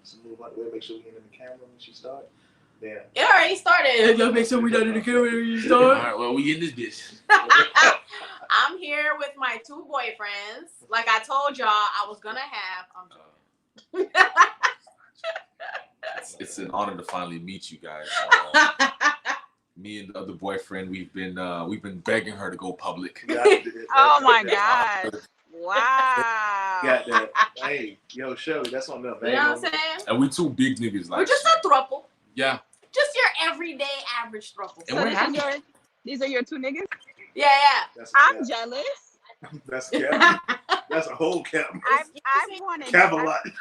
Let's move on. We'll make sure we get in the camera when she starts. Yeah. It already started. Y'all make sure we done in the camera when you start. All right, well, we in this bitch. I'm here with my 2 boyfriends. Like I told y'all, I was gonna have. It's an honor to finally meet you guys. Me and the other boyfriend, we've been begging her to go public. Oh my God! Wow. Got that. Hey, yo, Shirley, that's on them. You know what I'm saying? And we 2 big niggas. Like, we're just a throuple. Yeah. Just your everyday average throuple. So these are your 2 niggas? Yeah. I'm jealous. That's Kevin. That's a whole Kevin. I wanted Cavalot.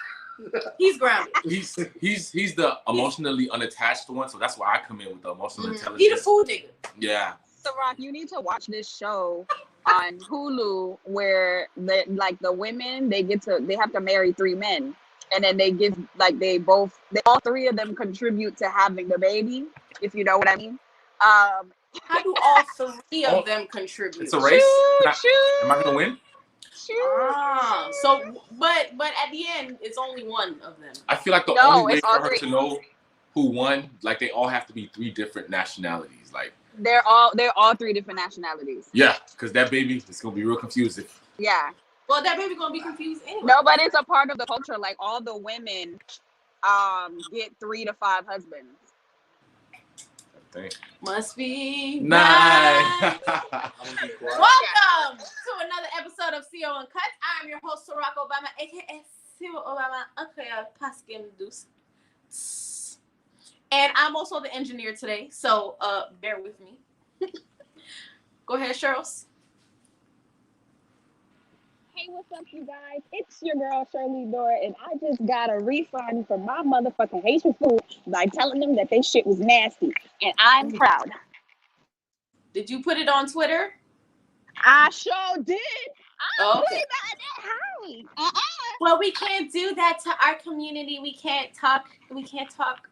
He's grounded. He's the emotionally unattached one, so that's why I come in with the emotional intelligence. He the fool nigga. Yeah. Ciroc, you need to watch this show on Hulu where the women they have to marry 3 men, and then they give all 3 of them contribute to having the baby, if you know what I mean. How do all 3 of them contribute? It's a race. Am I gonna win? But at the end, it's only one of them. I feel like the only way for her to know who won, like they all have to be 3 different nationalities. Like they're all 3 different nationalities. Yeah, because that baby is gonna be real confused. Yeah. Well, that baby gonna be confused anyway. No, but it's a part of the culture. Like all the women, get 3 to 5 husbands. Must be nice. Welcome to another episode of CO Uncut. I'm your host, Ciroc Obama, aka Cyril Obama, aka Pascal Deuce. And I'm also the engineer today, so bear with me. Go ahead, Cheryl. Hey, what's up, you guys? It's your girl, Shirley Dora, and I just got a refund from my motherfucking Haitian food by telling them that their shit was nasty, and I'm proud. Did you put it on Twitter? I sure did. Okay. How? Well, we can't do that to our community. We can't talk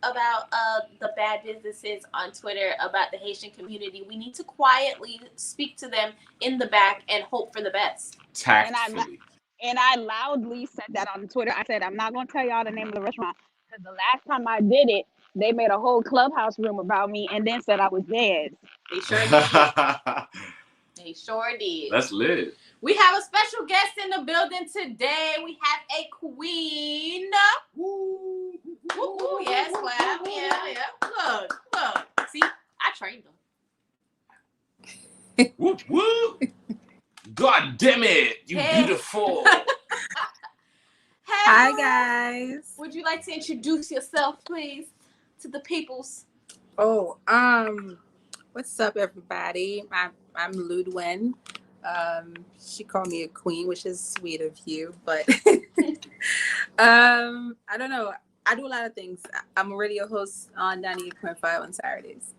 about the bad businesses on Twitter about the Haitian community. We need to quietly speak to them in the back and hope for the best. Tactfully. And I loudly said that on Twitter. I said, I'm not going to tell y'all the name of the restaurant because the last time I did it, they made a whole clubhouse room about me and then said I was dead. They sure did. They sure did. That's lit. We have a special guest in the building today. We have a queen. Woo, woo, woo. Yes, clap. Yeah. Look. See, I trained them. Whoop, whoop. God damn it, you beautiful. Hey, hi, guys. Would you like to introduce yourself, please, to the peoples? Oh, what's up, everybody? I'm Loudwine. She called me a queen, which is sweet of you, but I don't know. I do a lot of things. I'm a radio host on 98.5 on Saturdays.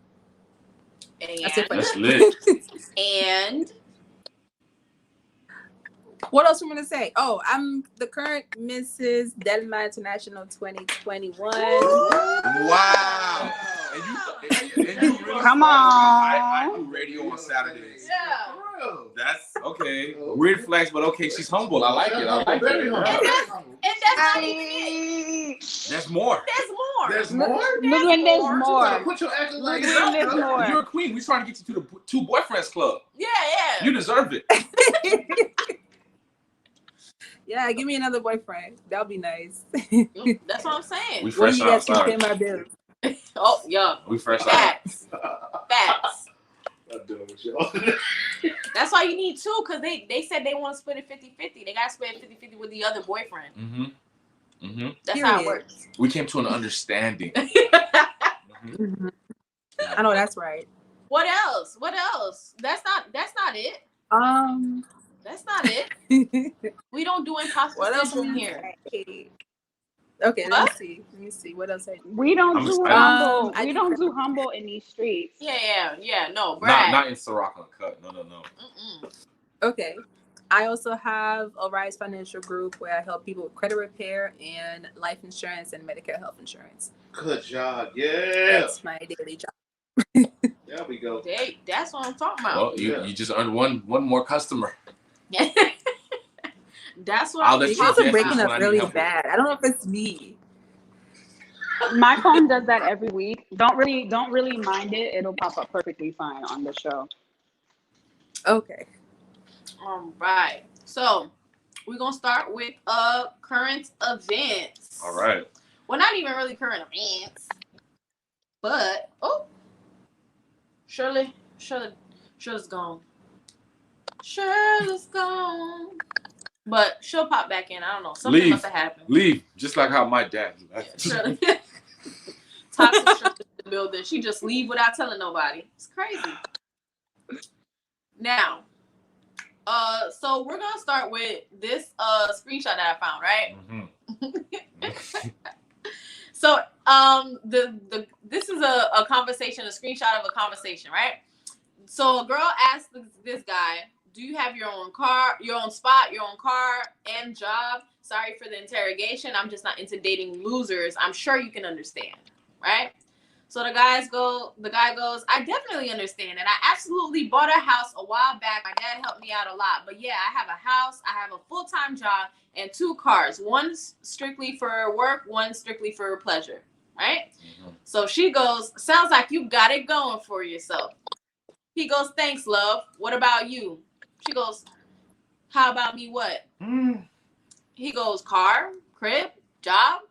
And that's lit. And what else am I gonna say? Oh, I'm the current Mrs. Delma International 2021. Wow. And you really come on. I do radio on Saturdays. yeah. That's okay. Weird flex, but okay, she's humble. I like it. And that's not even it. There's more. There's more? Look when there's more. Put your act like There's more. You're a queen. We're trying to get you to the 2 boyfriends club. Yeah. You deserve it. Yeah, give me another boyfriend. That'll be nice. That's what I'm saying. We fresh you guys can outside. pay my bills. Oh, yeah. We fresh out. Facts. I'm done with y'all. That's why you need 2, because they said they want to split it 50-50. They got to split it 50-50 with the other boyfriend. That's how it works. We came to an understanding. I know that's right. What else? That's not it. That's not it. We don't do impossible syndrome here. Okay, let me see. What else? We don't do humble. We don't do humble in these streets. Yeah. No, Brad. Not in Ciroc Uncut. No. Mm-mm. Okay. I also have a Rise Financial Group where I help people with credit repair and life insurance and Medicare health insurance. Good job. Yeah. That's my daily job. There we go. That's what I'm talking about. Well, you just earned one more customer. That's what I'll I'm let You you guys guess are breaking this up one I really need help bad. I don't know if it's me. My phone does that every week. Don't really mind it. It'll pop up perfectly fine on the show. Okay. All right. So we're gonna start with current events. All right. Well, not even really current events, but Shirley's gone. Shirley's gone. But she'll pop back in. I don't know. Something must have happened. Leave. Just like how my dad left. Yeah, Shirley. Toxic Shirley in the building. She just leave without telling nobody. It's crazy. Now, so we're gonna start with this screenshot that I found, right? Mm-hmm. So this is a conversation, a screenshot of a conversation, right? So a girl asked this guy, do you have your own car, your own spot, your own car and job? Sorry for the interrogation. I'm just not into dating losers. I'm sure you can understand, right? So the guy goes, I definitely understand. And I absolutely bought a house a while back. My dad helped me out a lot. But yeah, I have a house, I have a full-time job, and 2 cars. One strictly for work, one strictly for pleasure, right? Mm-hmm. So she goes, sounds like you got it going for yourself. He goes, thanks, love. What about you? She goes, how about me what? He goes, car, crib, job.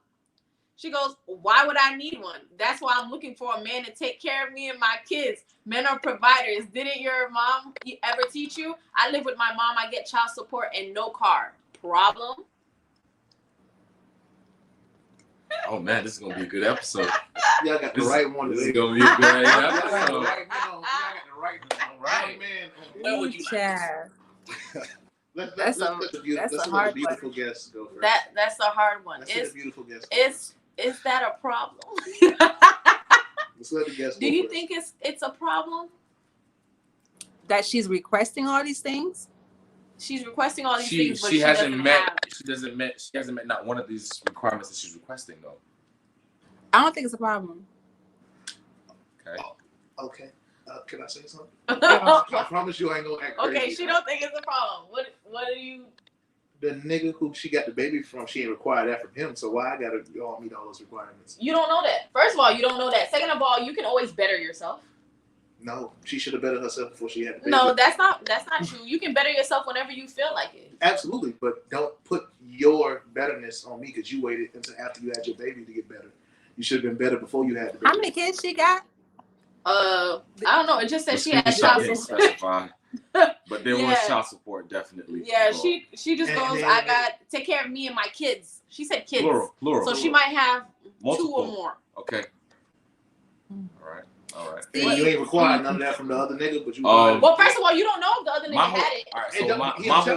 She goes, why would I need one? That's why I'm looking for a man to take care of me and my kids. Men are providers. Didn't your mom ever teach you? I live with my mom. I get child support and no car. Problem? Oh, man, this is going to be a good episode. Y'all got the right one. This is going to be a good episode. Y'all got the right man. Let's let the beautiful guest go first. That's a hard one. Let's the beautiful guest. Is that a problem? Let's let the guest go. Do you first. think it's a problem That she's requesting all these things? She's requesting all these things, but she hasn't met not one of these requirements that she's requesting though. I don't think it's a problem. Okay. Okay. Can I say something? I promise you I ain't gonna act crazy. Okay, she don't think it's a problem. What do you? The nigga who she got the baby from, she ain't required that from him. So why I gotta all meet all those requirements? You don't know that. First of all, you don't know that. Second of all, you can always better yourself. No, she should have bettered herself before she had the baby. No, that's not true. You can better yourself whenever you feel like it. Absolutely, but don't put your betterness on me because you waited until after you had your baby to get better. You should have been better before you had the baby. How many kids she got? I don't know. It just says she had child support. But there was child support, definitely. Yeah, she just goes, I got take care of me and my kids. She said kids. Plural. So she might have multiple. 2 or more. Okay. All right. Well, you ain't required none of that from the other nigga, but you. Well, first of all, you don't know if the other nigga had it. All right,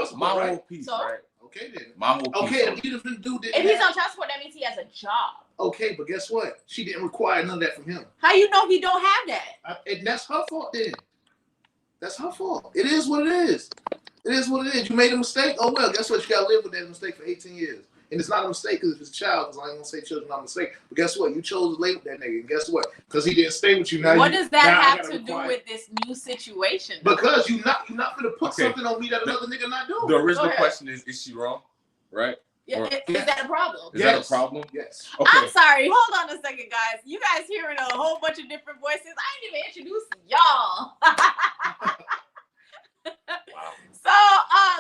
so my whole piece, right? Okay then. My whole piece. Okay, if you didn't do this. If he's on child support, that means he has a job. Okay, but guess what? She didn't require none of that from him. How you know he don't have that? And that's her fault then. That's her fault. It is what it is. It is what it is. You made a mistake. Oh well, guess what? You gotta live with that mistake for 18 years. And it's not a mistake because it's a child. Because I ain't gonna say children not a mistake. But guess what? You chose to lay with that nigga. And guess what? Because he didn't stay with you. Now what does that have to do with this new situation? Because you're not gonna put something on me that another nigga not doing. The original question is she wrong? Right? Yeah, is that a problem? Is that a problem? Yes. Okay. I'm sorry. Hold on a second, guys. You guys hearing a whole bunch of different voices. I didn't even introduce y'all. Wow. So,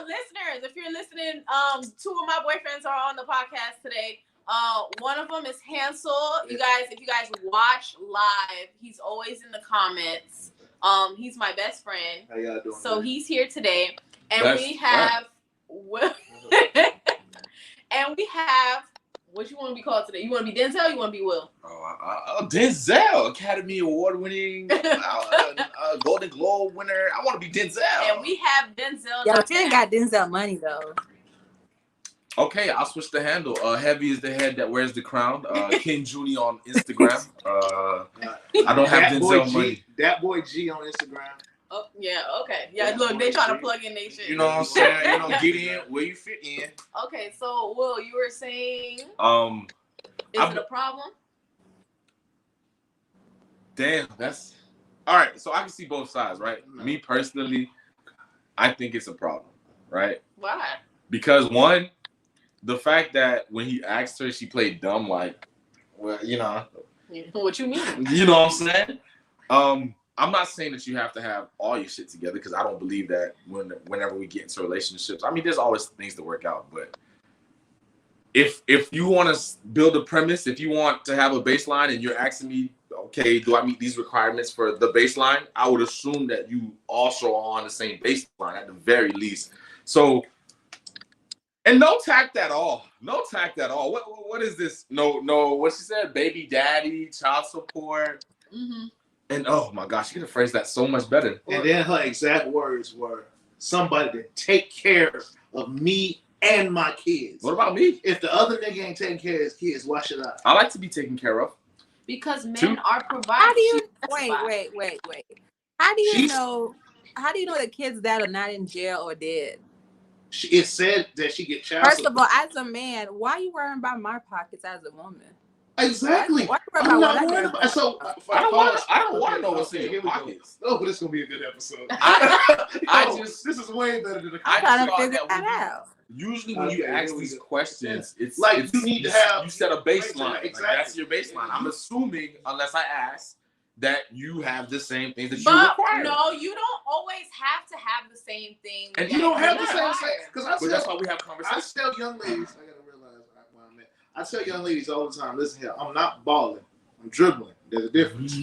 listeners, if you're listening, 2 of my boyfriends are on the podcast today. One of them is Hansel. You guys, if you guys watch live, he's always in the comments. He's my best friend. How y'all doing? So he's here today, and we have and we have, what you want to be called today? You want to be Denzel or you want to be Will? Denzel, Academy Award winning, Golden Globe winner. I want to be Denzel. And we have Denzel. Yo, she ain't got Denzel money though. Okay, I'll switch the handle. Heavy is the head that wears the crown. King Junie on Instagram. I don't have Denzel money. That boy G on Instagram. Oh, yeah, okay. Yeah, look, they trying to plug in their shit. You know what I'm saying? You know, get in where you fit in. Okay, so Will, you were saying is it a problem? Damn, that's all right. So I can see both sides, right? No. Me personally, I think it's a problem, right? Why? Because one, the fact that when he asked her, she played dumb, like, Well, you know. What you mean? You know what I'm saying? I'm not saying that you have to have all your shit together because I don't believe that whenever we get into relationships. I mean, there's always things to work out, but if you want to build a premise, if you want to have a baseline and you're asking me, okay, do I meet these requirements for the baseline? I would assume that you also are on the same baseline at the very least. So, and no tact at all. No tact at all. What is this? No, what she said, baby daddy, child support. Mm-hmm. And oh my gosh, you could have phrased that so much better. And then her exact words were, somebody to take care of me and my kids. What about me? If the other nigga ain't taking care of his kids, why should I? I like to be taken care of. Because men Two. are providing. How do you wait? How do you know the kids that are not in jail or dead? It said that she get child First support. of all, as a man, why are you worrying about my pockets as a woman? Exactly. Why I'm not worried about. So I don't want to know what's in your pockets. Oh, but this is gonna be a good episode. This is way better than the. I'm trying to figure that out. Usually, when you ask these questions, it's like it's, you need to have. You set a baseline. Exactly. Like, that's your baseline. I'm assuming, unless I ask, that you have the same things that you But require. no, you don't always have to have the same thing. And You don't have the same. Because But that's why we have I conversations. tell young ladies, I gotta realize where I'm at. I tell young ladies all the time, listen here, I'm not balling. I'm dribbling. There's a difference.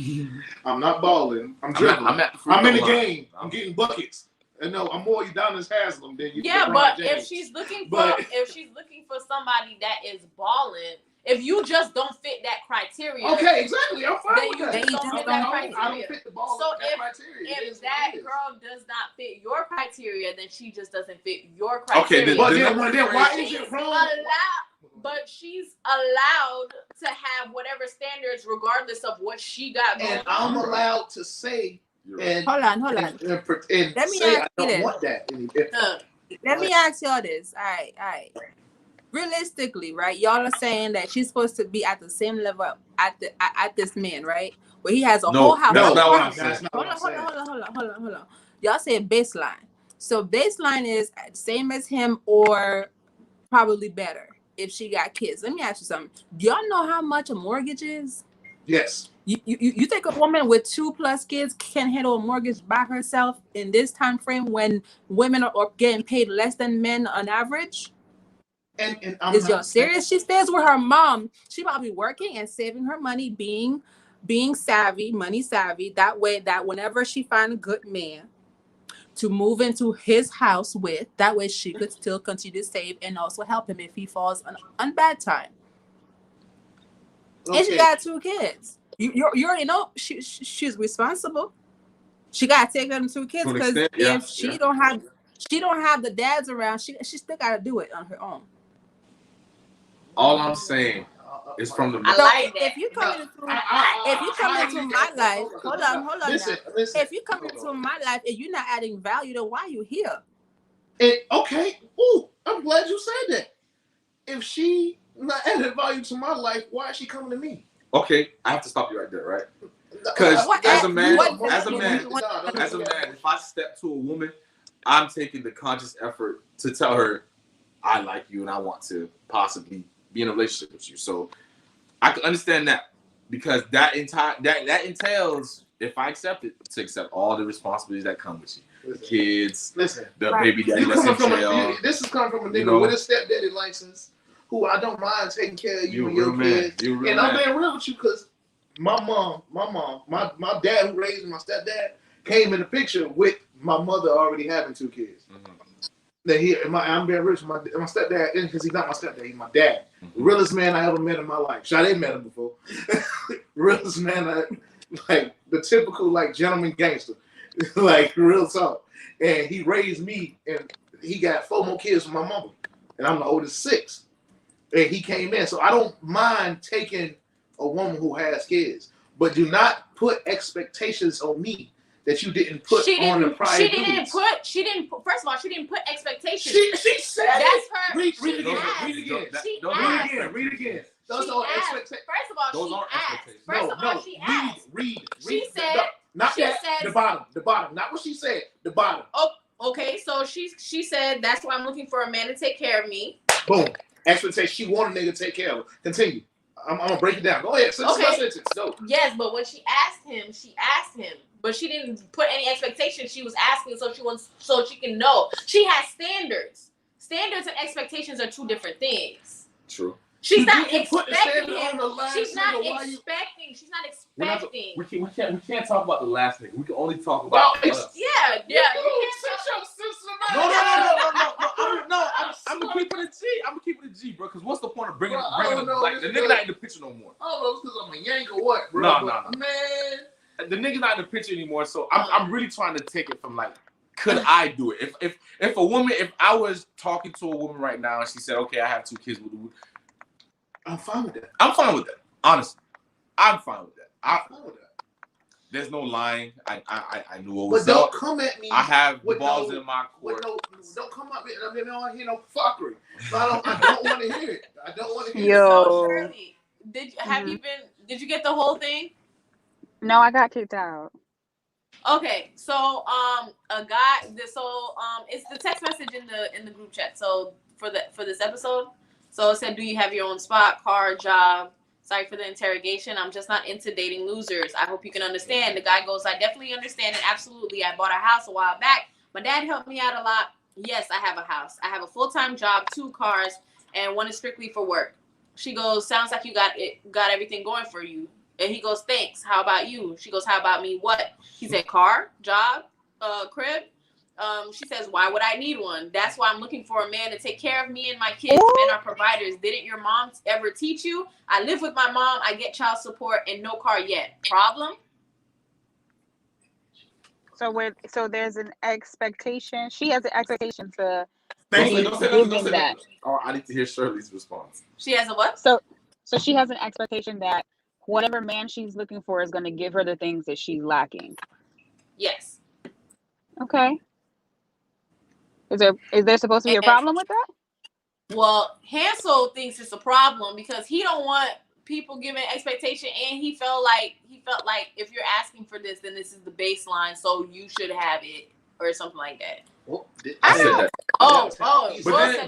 I'm not balling. I'm dribbling. I'm in the game. I'm getting buckets. And no, I'm more Udonis Haslam than you. Yeah, but if she's looking for somebody that is balling, if you just don't fit that criteria, okay, exactly. I'm fine then with you that. just don't fit that criteria. I don't fit the ball. So criteria. if that girl does not fit your criteria, then she just doesn't fit your criteria. Okay, then why is she's it wrong? But she's allowed to have whatever standards, regardless of what she got going And I'm allowed to say and Hold on. and Let me say ask I you don't this. want that. Let me ask y'all this. All right. Realistically, right? Y'all are saying that she's supposed to be at the same level at this man, right? Where he has a whole house. No, That's not what I'm saying. Hold on. Y'all say baseline. So baseline is same as him or probably better if she got kids. Let me ask you something. Do y'all know how much a mortgage is? Yes. You think a woman with 2+ kids can handle a mortgage by herself in this time frame when women are getting paid less than men on average? And I'm Is not y'all serious? She stays with her mom. She probably working and saving her money, being savvy, money savvy. That way, that whenever she find a good man to move into his house with, that way she could still continue to save and also help him if he falls on bad time. Okay. And she got 2 kids. You already know she's responsible. She gotta take care of them 2 kids because if she don't have the dads around, she still gotta do it on her own. All I'm saying is from the. I like that. If you come into my life, hold on. Listen. If you come into my life and you're not adding value, then why are you here? Okay. Ooh, I'm glad you said that. If she not adding value to my life, why is she coming to me? Okay, I have to stop you right there, right? Because as a man, if I step to a woman, I'm taking the conscious effort to tell her I like you and I want to possibly be in a relationship with you. So I can understand that because that entails, if I accept it, to accept all the responsibilities that come with you. The kids, the baby daddy that's in jail. This is coming from a nigga with a stepdaddy license who I don't mind taking care of you and your kids. And I'm being real with you because my dad who raised my stepdad came in the picture with my mother already having 2 kids. Mm-hmm. I'm being rich. My stepdad, because he's not my stepdad, he's my dad. Mm-hmm. Realest man I ever met in my life. Sade met him before. Realest man, like the typical like gentleman gangster, like real talk. And he raised me, and he got 4 more kids from my mother, and I'm the oldest 6. And he came in, so I don't mind taking a woman who has kids, but do not put expectations on me that you didn't put on the prior. She didn't put. First of all, she didn't put expectations. She said that's her. Read it again. Read it again. Those are expectations. First of all, she asked. She asked. Read. She said. Not that. The bottom. Not what she said. The bottom. Oh, okay. So she said that's why I'm looking for a man to take care of me. Boom. Expectation. She wanted a nigga to take care of her. Continue. I'm gonna break it down. Go ahead. Okay. Go. Yes, but when she asked him, but she didn't put any expectations. She was asking so she can know. She has standards. Standards and expectations are two different things. True. She's not expecting him. She's not expecting. She's not expecting. We can't talk about the last nigga. We can only talk about us. Yeah. I'm gonna keep it a G. I'm gonna keep it a G, bro. Because what's the point of bringing like the nigga not in the picture no more? I don't know, it's because I'm a yank or what, bro. No. Man, the nigga not in the picture anymore. So I'm really trying to take it from like, could I do it? If a woman, if I was talking to a woman right now and she said, okay, I have 2 kids, I'm fine with that. I'm fine with that. Honestly, I'm fine with that. I'm fine with that. There's no lying. I knew what was up. But don't up. come at me. I have balls in my court. Don't come at me. I mean, I don't hear no fuckery. I don't want to hear it. I don't want to hear Yo. it. So Shirley, did you get the whole thing? No, I got kicked out. Okay, so it's the text message in the group chat. So for this episode, so it said, do you have your own spot, car, job? Sorry for the interrogation. I'm just not into dating losers. I hope you can understand. The guy goes, I definitely understand and absolutely. I bought a house a while back. My dad helped me out a lot. Yes, I have a house. I have a full-time job, 2 cars, and one is strictly for work. She goes, sounds like you got everything going for you. And he goes, thanks. How about you? She goes, how about me? What? He said, car, job, crib. She says, why would I need one? That's why I'm looking for a man to take care of me and my kids. Men are providers. Didn't your mom ever teach you? I live with my mom. I get child support and no car yet. Problem? So there's an expectation. She has an expectation to Thanks. giving that. Oh, I need to hear Shirley's response. She has a what? So she has an expectation that whatever man she's looking for is going to give her the things that she's lacking. Yes. Okay. Is there supposed to be a problem with that? Well, Hansel thinks it's a problem because he don't want people giving expectation, and he felt like if you're asking for this, then this is the baseline, so you should have it or something like that. Well, I said that.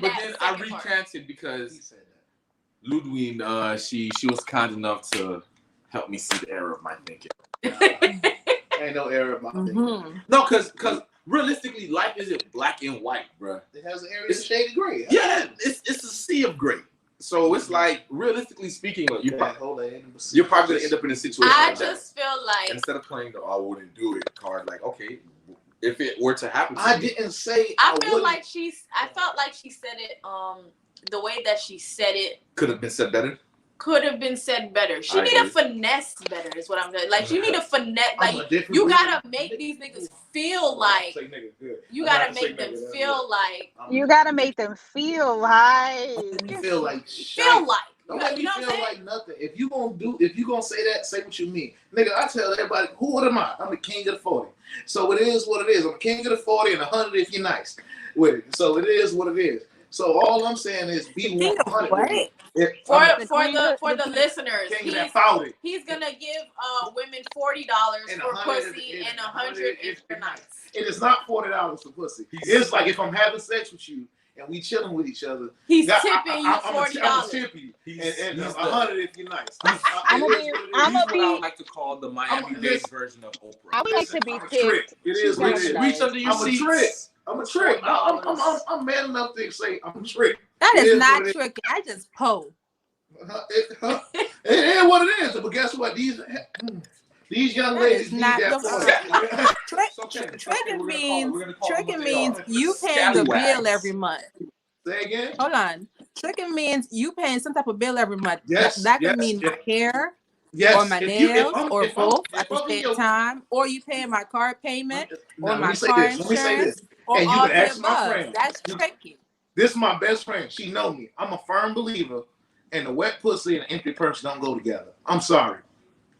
But then I recanted because Loudwine, she was kind enough to help me see the error of my thinking. Ain't no error of my thinking. No, because realistically, life isn't black and white, bro. It has an area of shady gray. Yeah, it's a sea of gray. So it's like, realistically speaking, you're probably gonna end up in a situation. I just feel like instead of playing the "I wouldn't do it" card, like, okay, if it were to happen, to I me, didn't say. I felt like she said it. The way that she said it could have been said better. Could have been said better. She need a finesse better, is what I'm saying. Like, you need a finesse. Like, you gotta make these niggas feel like. You gotta make them feel like. You gotta make them feel like. Feel like. Feel like. Don't let me feel like nothing. If you gonna say that, say what you mean, nigga. I tell everybody, who am I? I'm the king of the 40. So it is what it is. I'm the king of the 40 and 100 if you're nice with it. So it is what it is. So all I'm saying is be 100. For the listeners, he's gonna give women $40 for pussy and 100 if you're nice. It is not $40 for pussy. It's like if I'm having sex with you and we chilling with each other, he's tipping you $40. I'm gonna tip you and 100 if you're nice. I'm gonna be. I would like to call the Miami-Dade version of Oprah. I would like to be tipped. It is what it is. Reach under your seats. I'm a trick. I'm man enough to say I'm a trick. That is not tricky. I just pose. It is what it is. But guess what? These young ladies need that. Tricking means you paying the bill every month. Say again. Hold on. Tricking means you paying some type of bill every month. Yes. That could mean my hair. Yes. Or my nails, or both at the same time, or you paying my car payment, or my car insurance, or and you all can ask the my above. friend. That's tricky. This is my best friend. She know me. I'm a firm believer, and the wet pussy and an empty purse don't go together. I'm sorry.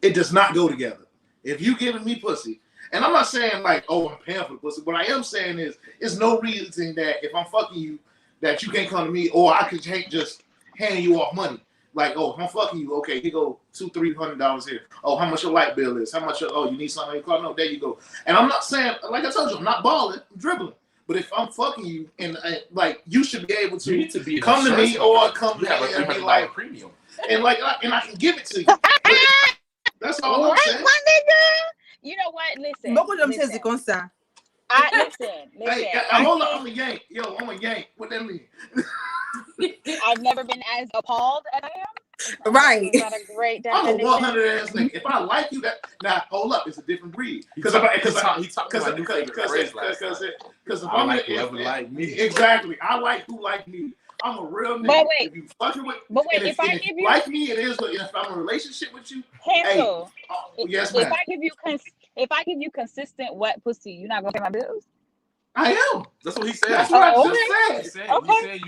It does not go together. If you giving me pussy, and I'm not saying like, oh, I'm paying for the pussy. What I am saying is, it's no reason that if I'm fucking you, that you can't come to me, or I could just hand you off money. Like, oh, if I'm fucking you, okay, here go $200-$300 here. Oh, how much your light bill is? How much? You need something in your car? No, there you go. And I'm not saying, like I told you, I'm not balling, I'm dribbling. But if I'm fucking you and like you should be able You need to be come to me or come to me and be like premium. and I can give it to you. But that's all I'm saying. My nigga. You know what? Listen. Beaucoup d'hommes c'est comme ça. Listen. Hey, hold on, I'm a yank. Yo, I'm a yank. What that mean? I've never been as appalled as I am. Right. Not a great I'm a definition. 100 ass nigga. If I like you, that now hold up, it's a different breed. Because if I'm like whoever like me. Exactly, I like who like me. I'm a real nigga. But wait, if you fucking with, if I give you like me, it is. But if I'm in a relationship with you, Hansel, yes, ma'am. If I give you consistent wet pussy, you're not gonna pay my bills. I am. That's what he said. That's what I okay. just said. Okay.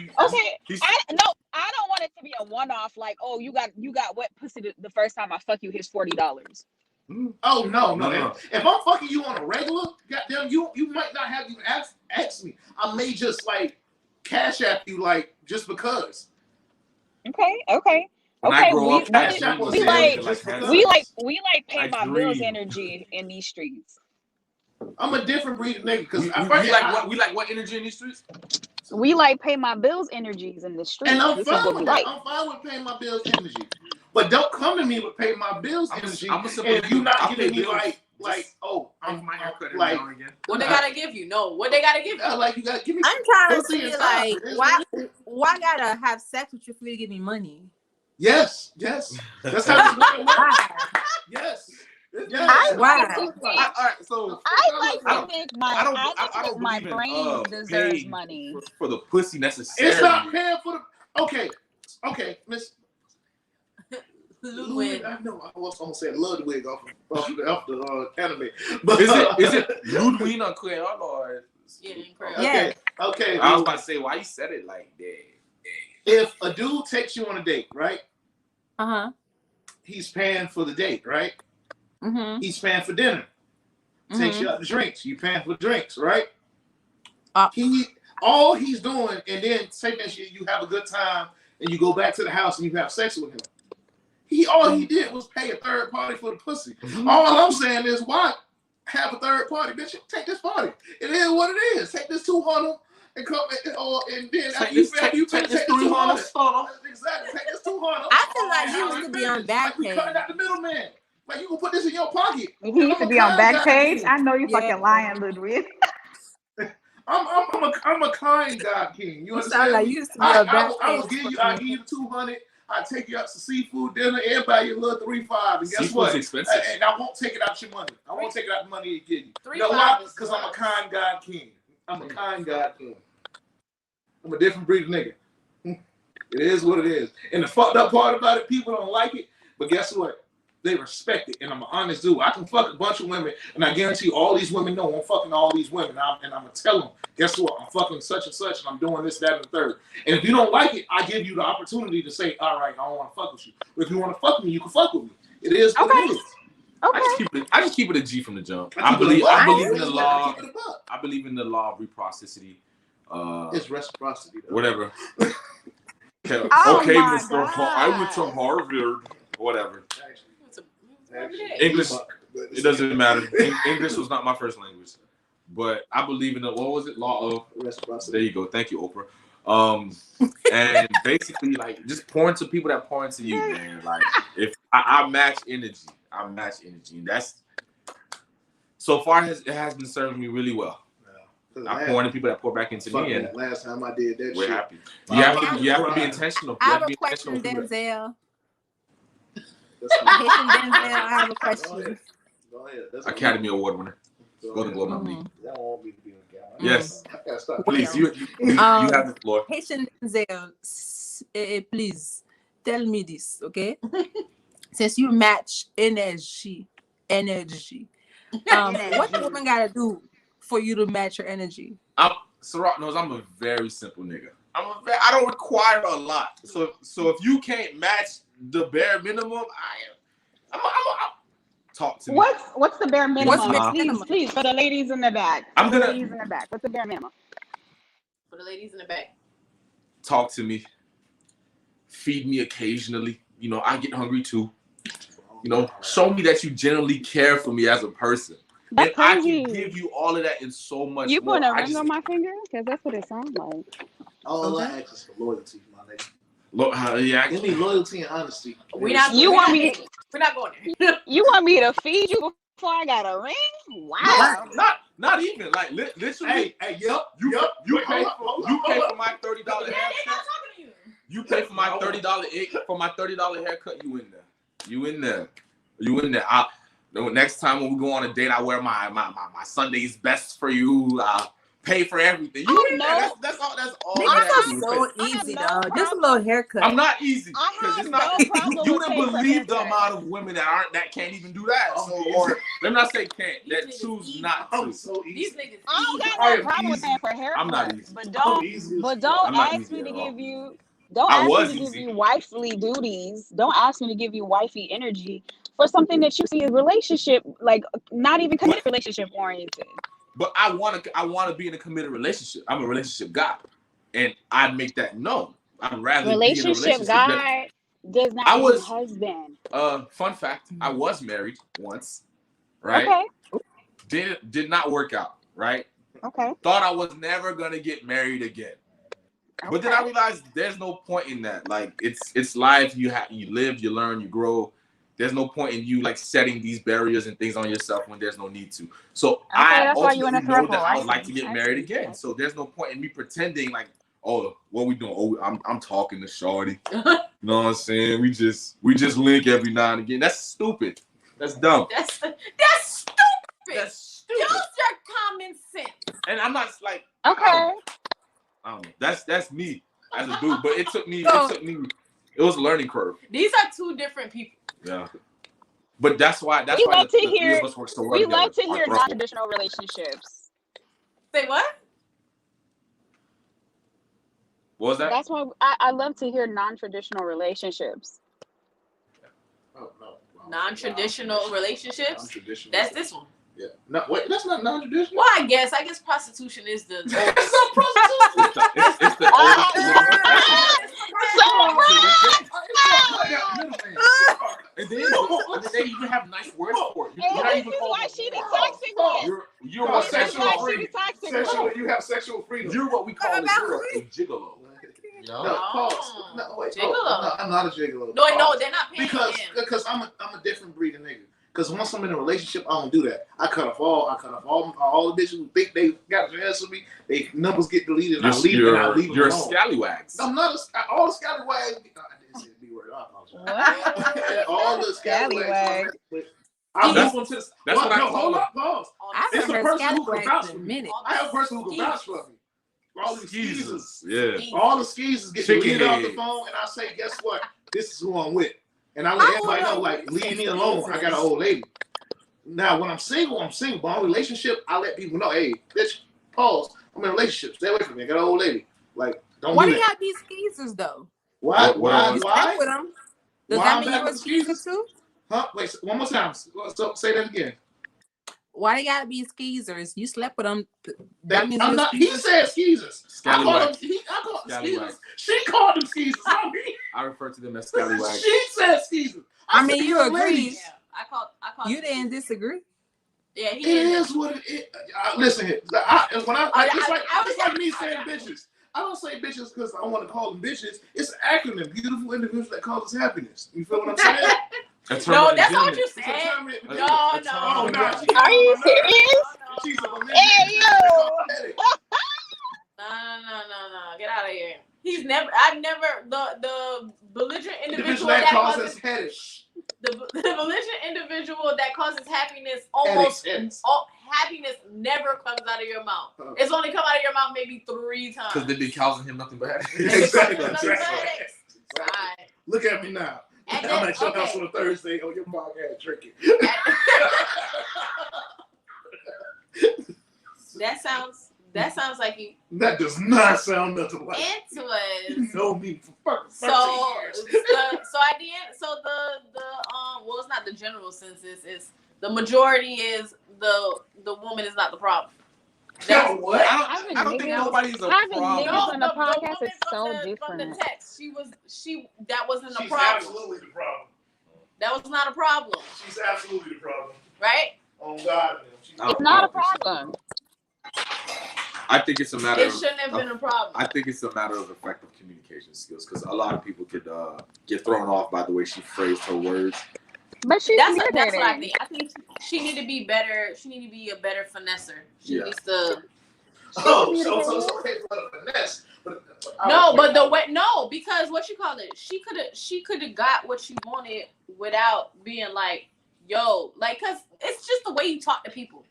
I don't want it to be a one-off. Like, oh, you got wet pussy the first time I fuck you. Here's $40. Oh no. If I'm fucking you on a regular, goddamn, you might not have even asked me. I may just like cash app you like just because. Okay. When I grow up, we like pay my bills energy in these streets. I'm a different breed of nigga because we like what energy in these streets? We like pay my bills energies in the streets. And I'm fine with that. I'm fine with paying my bills energy. But don't come to me with pay my bills energy. And you not giving me like I'm my haircut like what they gotta give you? No, what they gotta give you? Like you gotta give me. I'm trying to see like why gotta have sex with you for you to give me money? Yes. That's how it's works. Yes. I think my brain deserves money for the pussy necessarily. It's not paying for the. Okay, Miss. Ludwig. I know. I was almost saying Ludwig off the anime. But is it Loudwine or Creole or? Yeah. Okay. I was about to say why you said it like that. If a dude takes you on a date, right? He's paying for the date, right? He's paying for dinner. Takes you out to drinks. You paying for drinks, right? All he's doing, and then say that you have a good time, and you go back to the house and you have sex with him. All he did was pay a third party for the pussy. All I'm saying is, why have a third party? Bitch, take this party. It is what it is. Take this 200 and come and then after you take this 300. Exactly. Take this 200. I feel like you used to be on Backpage. We cutting out the middleman. Like you can put this in your pocket. You used to be on Backpage. I know you fucking lying, Ludwig. I'm a kind God king. You understand? Like you used to be on Backpage. I give you 200. I take you out to seafood dinner. Everybody you little 3-5. And guess what? Expensive. And I won't take it out your money. I won't take it out the money you give you. 3-5 You know why? Because I'm a kind God king. I'm a kind God king. I'm a different breed of nigga. It is what it is. And the fucked up part about it, people don't like it. But guess what? They respect it. And I'm an honest dude. I can fuck a bunch of women. And I guarantee you all these women know I'm fucking all these women. And I'm going to tell them, guess what? I'm fucking such and such. And I'm doing this, that, and the third. And if you don't like it, I give you the opportunity to say, all right, I don't want to fuck with you. But if you want to fuck with me, you can fuck with me. It is what it is. Okay. I just keep it a G from the jump. I believe in the law. I believe in the law of reciprocity. It's reciprocity. Though. Whatever. Okay, Mr. I went to Harvard. Whatever. English. It doesn't matter. English was not my first language, but I believe in the law of reciprocity. There you go. Thank you, Oprah. And basically, like, just pour into people that pour into you, man. Like, if I match energy, and that's so far it has been serving me really well. I pour into people that pour back into me, and last time I did that, we're shit. happy. You have to be intentional. I have a question, Denzel. I have a question. Go ahead. Academy Award winner. Go to Globe, not me. That won't be to be on camera. Yes. I gotta stop. Please, you have the floor. Haitian Denzel, please tell me this, okay? Since you match energy, what the woman gotta do for you to match your energy? Ciroc knows I'm a very simple nigga. I don't require a lot. So if you can't match the bare minimum, I'm talk to me. What's the bare minimum? What's the minimum? Please, for the ladies in the back. Ladies in the back. What's the bare minimum? For the ladies in the back. Talk to me. Feed me occasionally. You know, I get hungry too. You know, show me that you genuinely care for me as a person. That's and crazy. I can give you all of that and so much You more. put a I ring just, on my finger? Because that's what it sounds like. All Okay. I ask is for loyalty, my nigga. look, yeah, Give me loyalty and honesty. We're not going there. You want me to feed you before I got a ring? Wow. not even like literally. Hey, You pay for my $30 Yeah, they not haircut. talking to you. You pay for my $30 haircut. You in there. The next time when we go on a date, I wear my Sunday's best for you. Pay for everything. You in there. That's all. Niggas are so easy though. Just a little haircut. I'm not easy I because have it's not. no problem You with didn't paying for believe the haircuts. amount of women that can't even do that. So, or let me not say can't. That choose not to. I'm so These easy. niggas. I don't easy. got no problem with paying for haircuts. I'm not easy. But I'm don't easy as but fuck. don't I'm not ask easy me to at all. give you don't I ask was me to easy. give you wifely duties. Don't ask me to give you wifey energy for something that you see as relationship, like not even committed relationship oriented. But I want to be in a committed relationship. I'm a relationship guy, and I make that known. I'd rather be in a Relationship relationship. guy does not mean husband. Fun fact: I was married once, right? Okay. Did not work out, right? Okay. Thought I was never gonna get married again, but then I realized there's no point in that. Like it's life. You live, you learn, you grow. There's no point in you like setting these barriers and things on yourself when there's no need to. So I that's why you in a ultimately know that throuple. I I would like to see. get I married see. again. So there's no point in me pretending like, oh, what we doing? Oh, I'm talking to Shorty. You know what I'm saying? We just link every now and again. That's stupid. That's dumb. That's stupid. That's stupid. Use your common sense. And I'm not like Okay. I don't know. That's me as a dude. But it took me. It was a learning curve. These are two different people. Yeah. But that's why the three of us work so well We together. love to hear non-traditional relationships. Say what? What was that? That's why I love to hear non-traditional relationships. Oh, no. Non-traditional relationships? Non-traditional. That's this one. Yeah. No, wait, that's not non-traditional. Well, I guess prostitution is the oldest. That's not prostitution. It's the and then they even have nice words for it. You're not even This is why she the toxic one. You're No, what sexual sexual freedom. You have sexual freedom. You're what we call a gigolo. No, pause. No, wait, Gigolo. No, I'm not a gigolo. No, they're not paying because I'm a different breed of nigga. Because once I'm in a relationship, I don't do that. I cut off all the bitches who think they got a chance with me. They numbers get deleted and I leave them alone. You're a scallywags. I'm not all the scallywags. I didn't say the B word. I apologize. All the scallywags. I move them to the. That's what I call hold them. up, pause. It's a person who can vouch for me. I have a person who can vouch for me. All the skeezers. Yeah. All the skeezers get deleted off the phone, and I say, guess what? This is who I'm with. And I let everybody know, like, leave me alone. I got an old lady. Now, when I'm single. But on relationship, I let people know, hey, bitch, pause. I'm in a relationship. Stay away from me. I got an old lady. Like, don't Why do do you that. have these skeezers, though? Why? You slept with them. Does that mean you're a skeezer, too? Huh? Wait, one more time. So, say that again. Why they gotta be skeezers? You slept with them. That means I'm not. He said skeezers. I call them skeezers. She called them skeezers. Not me. I refer to them as scallywags. She said skeezers. I mean, you agree. Yeah, I call. You didn't disagree. Yeah, it is what it is. Listen here. It's like me saying bitches. I don't say bitches because I want to call them bitches. It's an acronym. Beautiful individuals that cause us happiness. You feel what I'm saying? No, that's not what you said. No. Are you serious? Hey, yo. No. Get out of here. I've never, the belligerent individual that causes headache. The belligerent individual that causes happiness, happiness never comes out of your mouth. It's only come out of your mouth maybe 3 times. Because they've been causing him nothing but headaches. Exactly. Right. Look at me now. And I'm at your house on a Thursday on your podcast drinking. That sounds like you. That does not sound nothing like it. Was. You know me for fucking so at the end, well, it's not the general census. It's the majority is the woman is not the problem. No, what? I don't think nobody's a problem. On the podcast woman is so different. From the text, that wasn't a She's problem. absolutely the problem. That was not a problem. She's absolutely the problem. Right? Oh God, It's not a problem. I think it's a matter. It shouldn't have been a problem. I think it's a matter of effective communication skills because a lot of people could get thrown off by the way she phrased her words. But she's That's what I communicating. think. I think she need to be better. She need to be a better finesser. She Yeah. needs to. Oh, so okay for the finesse. But the way because what you call it, she could have got what she wanted without being like, yo, like, cause it's just the way you talk to people.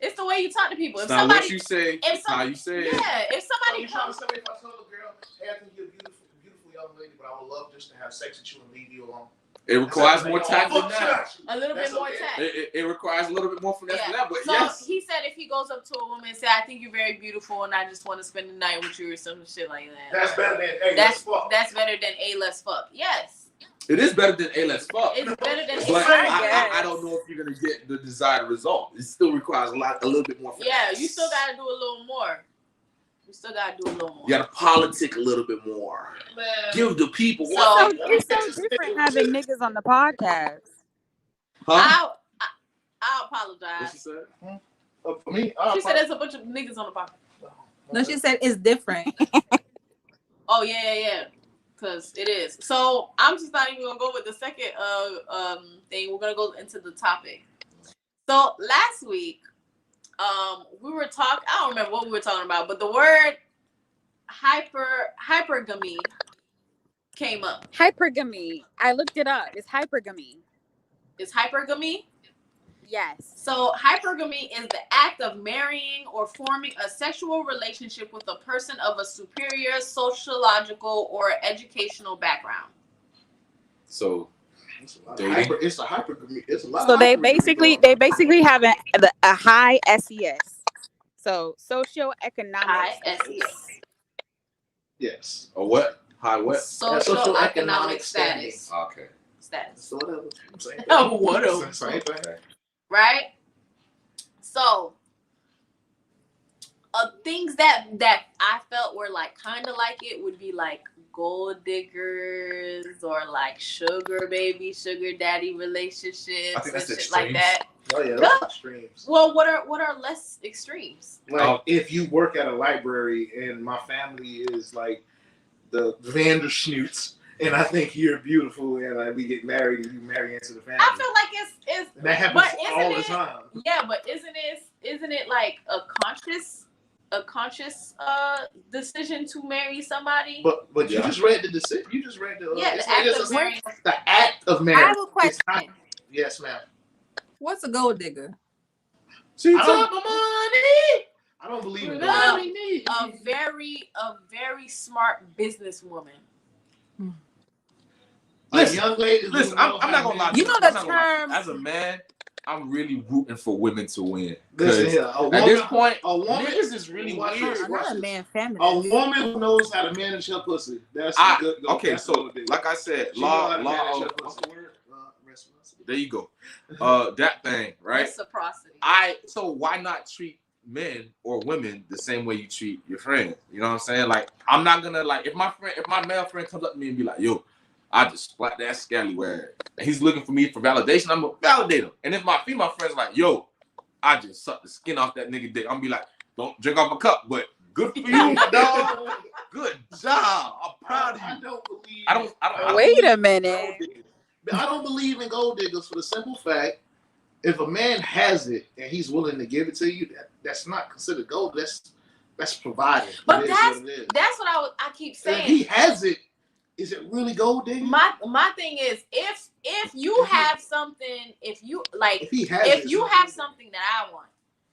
It's the way you talk to people. It's If not somebody, what you say, it's how you say it. yeah, if somebody If I told a girl, hey, I think you're a beautiful young lady, but I would love just to have sex with you and leave you alone. It requires more tact than that. a little bit more tact. It requires a little bit more finesse than that, but so yes. he said if he goes up to a woman and say, I think you're very beautiful and I just want to spend the night with you or some shit like that. That's better than hey, that's better than A, let's fuck. Yes. It is better than A, let's fuck. It's better than But A. I don't know if you're gonna get the desired result. It still requires a little bit more finesse. Yeah, you still gotta do a little more. You still gotta do a little more. You gotta politic a little bit more. Man. Give the people So, It's so different having niggas on the podcast. Huh? I apologize. What she said? For me, She said there's a bunch of niggas on the podcast. No, she said it's different. Oh yeah. Cause it is. So I'm just not even gonna go with the second thing. We're gonna go into the topic. So last week, we were talking. I don't remember what we were talking about, but the word hypergamy came up. Hypergamy. I looked it up. It's hypergamy. Is hypergamy? Yes. So hypergamy is the act of marrying or forming a sexual relationship with a person of a superior sociological or educational background. So it's a hypergamy. It's a lot. So of they hypergamy basically have a high SES. So socioeconomic High SES. Yes. a what? High what? Socioeconomic status. Okay. Status. So whatever. Same thing. Oh, whatever. Same thing. Right? So things that I felt were like kind of like it would be like gold diggers or like sugar baby, sugar daddy relationships I think that's and shit extremes. like that. Oh yeah, that's extremes. Well, what are less extremes? Like if you work at a library and my family is like the Vanderschnoots, and I think you're beautiful, and like we get married, and you marry into the family. I feel like it's and that happens but all the time. Yeah, but isn't it like a conscious decision to marry somebody? But you just read the decision. You just read the the act of marriage. The act of marriage. I have a question. Yes, ma'am. What's a gold digger? She I don't- took my money. I don't believe in Well, that. a very smart businesswoman. Like young ladies. Listen, I'm not gonna lie. You know I'm the not gonna lie. term. As a man, I'm really rooting for women to win. Listen here, At this point, a woman niggas is really Watch weird. this. I'm not a man feminist. A woman who knows how to manage her pussy. That's good. Okay, that's so what it is. like I said, She know how to manage her of what's pussy. the word? Responsibility. There you go. That thing, right? Reciprocity. So why not treat men or women the same way you treat your friends? You know what I'm saying? Like, I'm not gonna like if my male friend comes up to me and be like, yo, I just splat that scallywag, and he's looking for me for validation, I'm gonna validate him. And if my female friend's like, yo, I just sucked the skin off that nigga dick, I'm gonna be like, don't drink off my cup, but good for you, dog. Good job. I'm proud of you. I don't Wait a minute. I don't believe in gold diggers for the simple fact, if a man has it and he's willing to give it to you, that's not considered gold. That's provided. But It is that's what it is. what I keep saying. If he has it, is it really gold digging? My thing is if you have something, if you have something that I want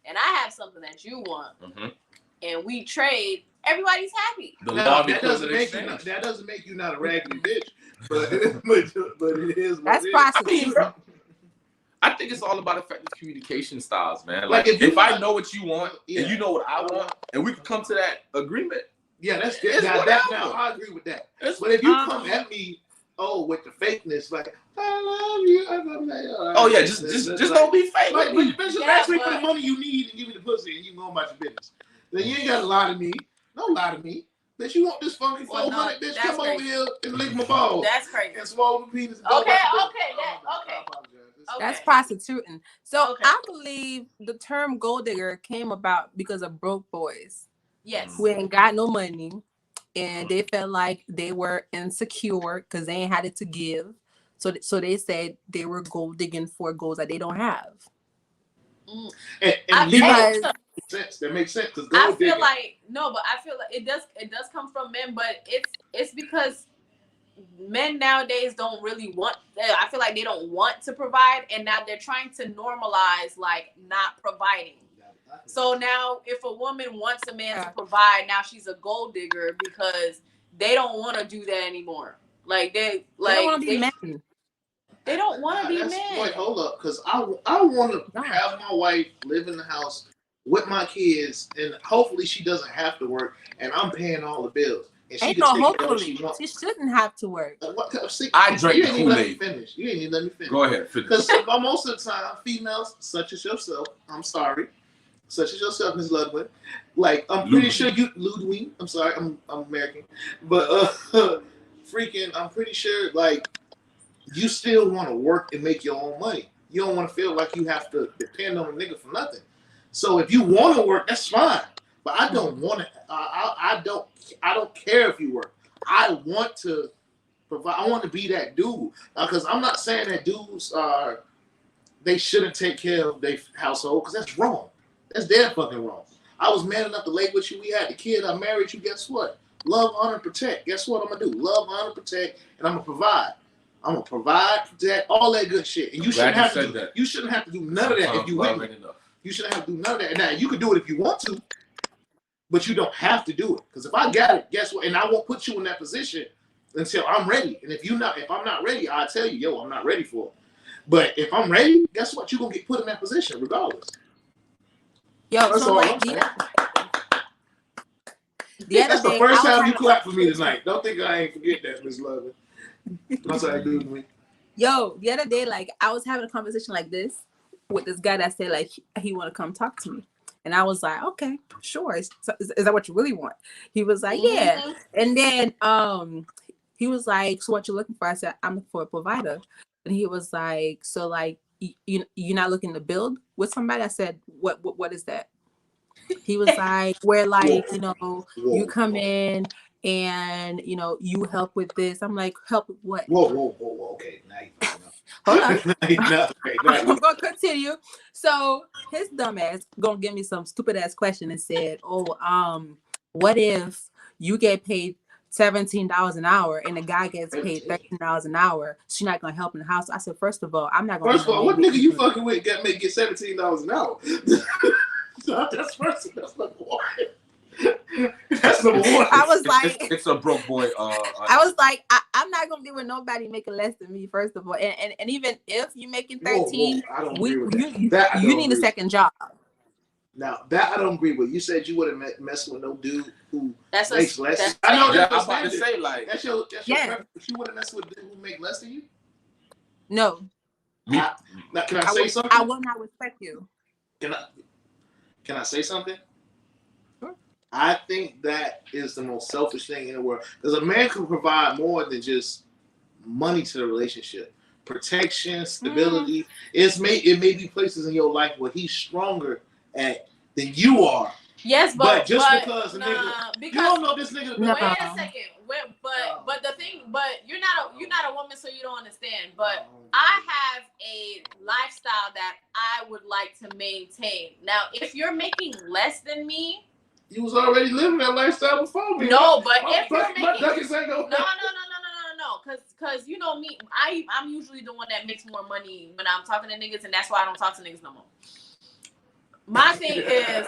and I have something that you want, and we trade, everybody's happy. That doesn't make you not a raggedy bitch, but it is what That's it is. prostitution. I think it's all about effective communication styles, man. Like, Like, if if I know what you want Yeah. and you know what I want, and we can come to that agreement. Yeah, that's good. It's Now, whatever. I agree with that. It's But if you come at me, with the fakeness, like I love you, Oh yeah, just don't be fake. Like, with me. but you Yeah, ask me for but- the money you need and give me the pussy, and you go about your business. Then you ain't got to lie to me. Don't lie to me. Bitch, you want this funky Well, 400? no, Bitch, that's come over crazy. here and lick my balls That's crazy. and swallow my penis. Okay. I apologize. That's Okay. prostituting. So Okay. I believe the term gold digger came about because of broke boys Yes. who ain't got no money and they felt like they were insecure because they ain't had it to give. So they said they were gold digging for goals that they don't have. Mm. And you know, Because that makes sense because I gold feel digging. like no, but I feel like it does come from men, but it's because men nowadays don't really want. I feel like they don't want to provide, and now they're trying to normalize like not providing. So now, if a woman wants a man to provide, now she's a gold digger because they don't want to do that anymore. Like they don't want to be men. They don't want to be men. Wait, hold up, because I want to have my wife live in the house with my kids, and hopefully she doesn't have to work, and I'm paying all the bills. And she Ain't can no take care of what hopefully. she wants. She shouldn't have to work. I drank you the ain't even let me Kool-Aid. finish. You ain't even let me finish. Go ahead, finish. Because most of the time, females such as yourself, I'm sorry, such as yourself, Ms. Ludwig, like I'm pretty sure you, Loudwine. I'm sorry, I'm American, but freaking, I'm pretty sure like you still want to work and make your own money. You don't want to feel like you have to depend on a nigga for nothing. So if you want to work, that's fine. But I don't want to. I don't care if you work. I want to provide. I want to be that dude because I'm not saying that dudes they shouldn't take care of their household because that's wrong. That's dead fucking wrong. I was man enough to lay with you. We had the kid. I married you. Guess what? Love, honor, protect. Guess what I'm gonna do? Love, honor, protect, and I'm gonna provide. I'm gonna provide, protect, all that good shit. And you shouldn't have to do that. You shouldn't have to do none of that if you with me. You shouldn't have to do none of that. Now you can do it if you want to, but you don't have to do it. Because if I got it, guess what? And I won't put you in that position until I'm ready. And if I'm not ready, I'll tell you, yo, I'm not ready for it. But if I'm ready, guess what? You're gonna get put in that position regardless. Yo, that's so all like I'm saying. That's the first time you clapped for me tonight. Don't think I ain't forget that, Miss Lovin. That's how I do me. Yo, the other day, like I was having a conversation like this with this guy that said like he want to come talk to me, and I was like, okay, sure. Is that what you really want? He was like, yeah. And then he was like, so what you looking for? I said, I'm looking for a provider. And he was like, so like you're not looking to build with somebody? I said, what is that? He was like, where like, you know, you come in and, you know, you help with this. I'm like, help with what? Whoa. Okay, now hold on. I'm going to continue. So his dumb ass going to give me some stupid ass question and said, what if you get paid $17 an hour and the guy gets paid $13 an hour? She's not going to help in the house. I said, first of all, I'm not going to. First of all, what nigga you fucking with get $17 an hour? That's number one. That's number one. I was like, it's a broke boy. I was like, I'm not gonna be with nobody making less than me. First of all, and even if you're making 13, you need a second job. Now that I don't agree with. You said you wouldn't mess with no dude who makes less. I know that. I'm about to say like that's your preference. You wouldn't mess with a dude who make less than you. No. Now, can I say something? I will not respect you. Can I say something? Sure. I think that is the most selfish thing in the world. Because a man can provide more than just money to the relationship. Protection, stability. It may be places in your life where he's stronger at than you are. Yes, because you don't know this nigga. Wait a second. But the thing, you're not a woman, so you don't understand. But I have a lifestyle that I would like to maintain. Now, if you're making less than me, you was already living that lifestyle before me. No, but if you're making no, because you know me, I'm usually the one that makes more money when I'm talking to niggas, and that's why I don't talk to niggas no more. My thing is.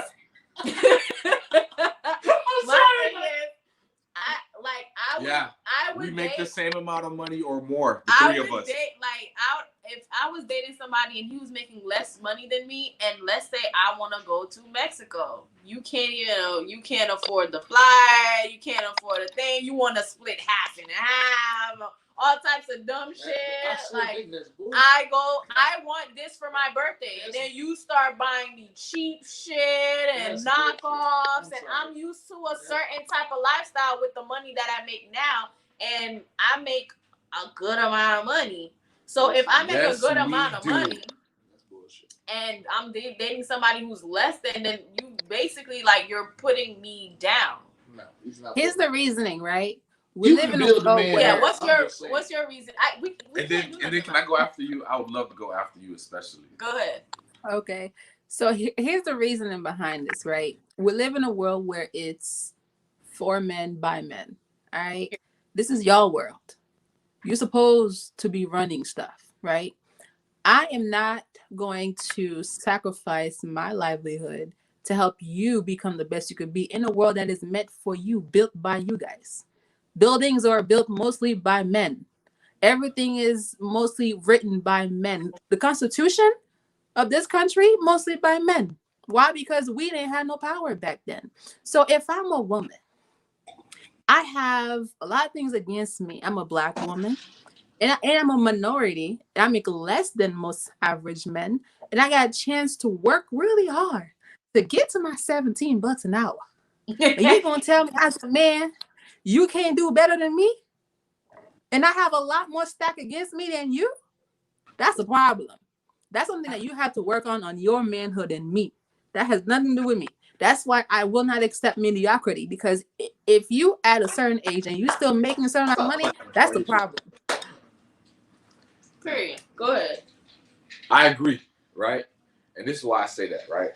We make the same amount of money or more. The three of us. If I was dating somebody and he was making less money than me, and let's say I want to go to Mexico, you can't afford the flight, you can't afford a thing. You want to split half and half, all types of dumb shit. I want this for my birthday, and then you start buying me cheap shit and knockoffs, and I'm used to a certain type of lifestyle with the money that I make now, and I make a good amount of money. So if I make Yes, a good we amount of do. money That's bullshit. and I'm dating somebody who's less than, then you basically like you're putting me down. No, he's not. Here's the reasoning, right? We You live can in a build a world man where Yeah, up. what's your reason? We And can't do then nothing can I go after you? I would love to go after you, especially. Go ahead. okay. So here's the reasoning behind this, right? We live in a world where it's for men by men. All right. This is y'all world. You're supposed to be running stuff, right? I am not going to sacrifice my livelihood to help you become the best you could be in a world that is meant for you, built by you guys. Buildings are built mostly by men. Everything is mostly written by men. The Constitution of this country, mostly by men. Why? Because we didn't have no power back then. So if I'm a woman, I have a lot of things against me. I'm a Black woman. And I'm a minority. And I make less than most average men. And I got a chance to work really hard to get to my $17 an hour. And you're going to tell me as a man, you can't do better than me? And I have a lot more stack against me than you? That's a problem. That's something that you have to work on your manhood and me. That has nothing to do with me. That's why I will not accept mediocrity. Because if you at a certain age and you still making a certain amount of money, that's the problem. Period. Go ahead. I agree, right? And this is why I say that, right?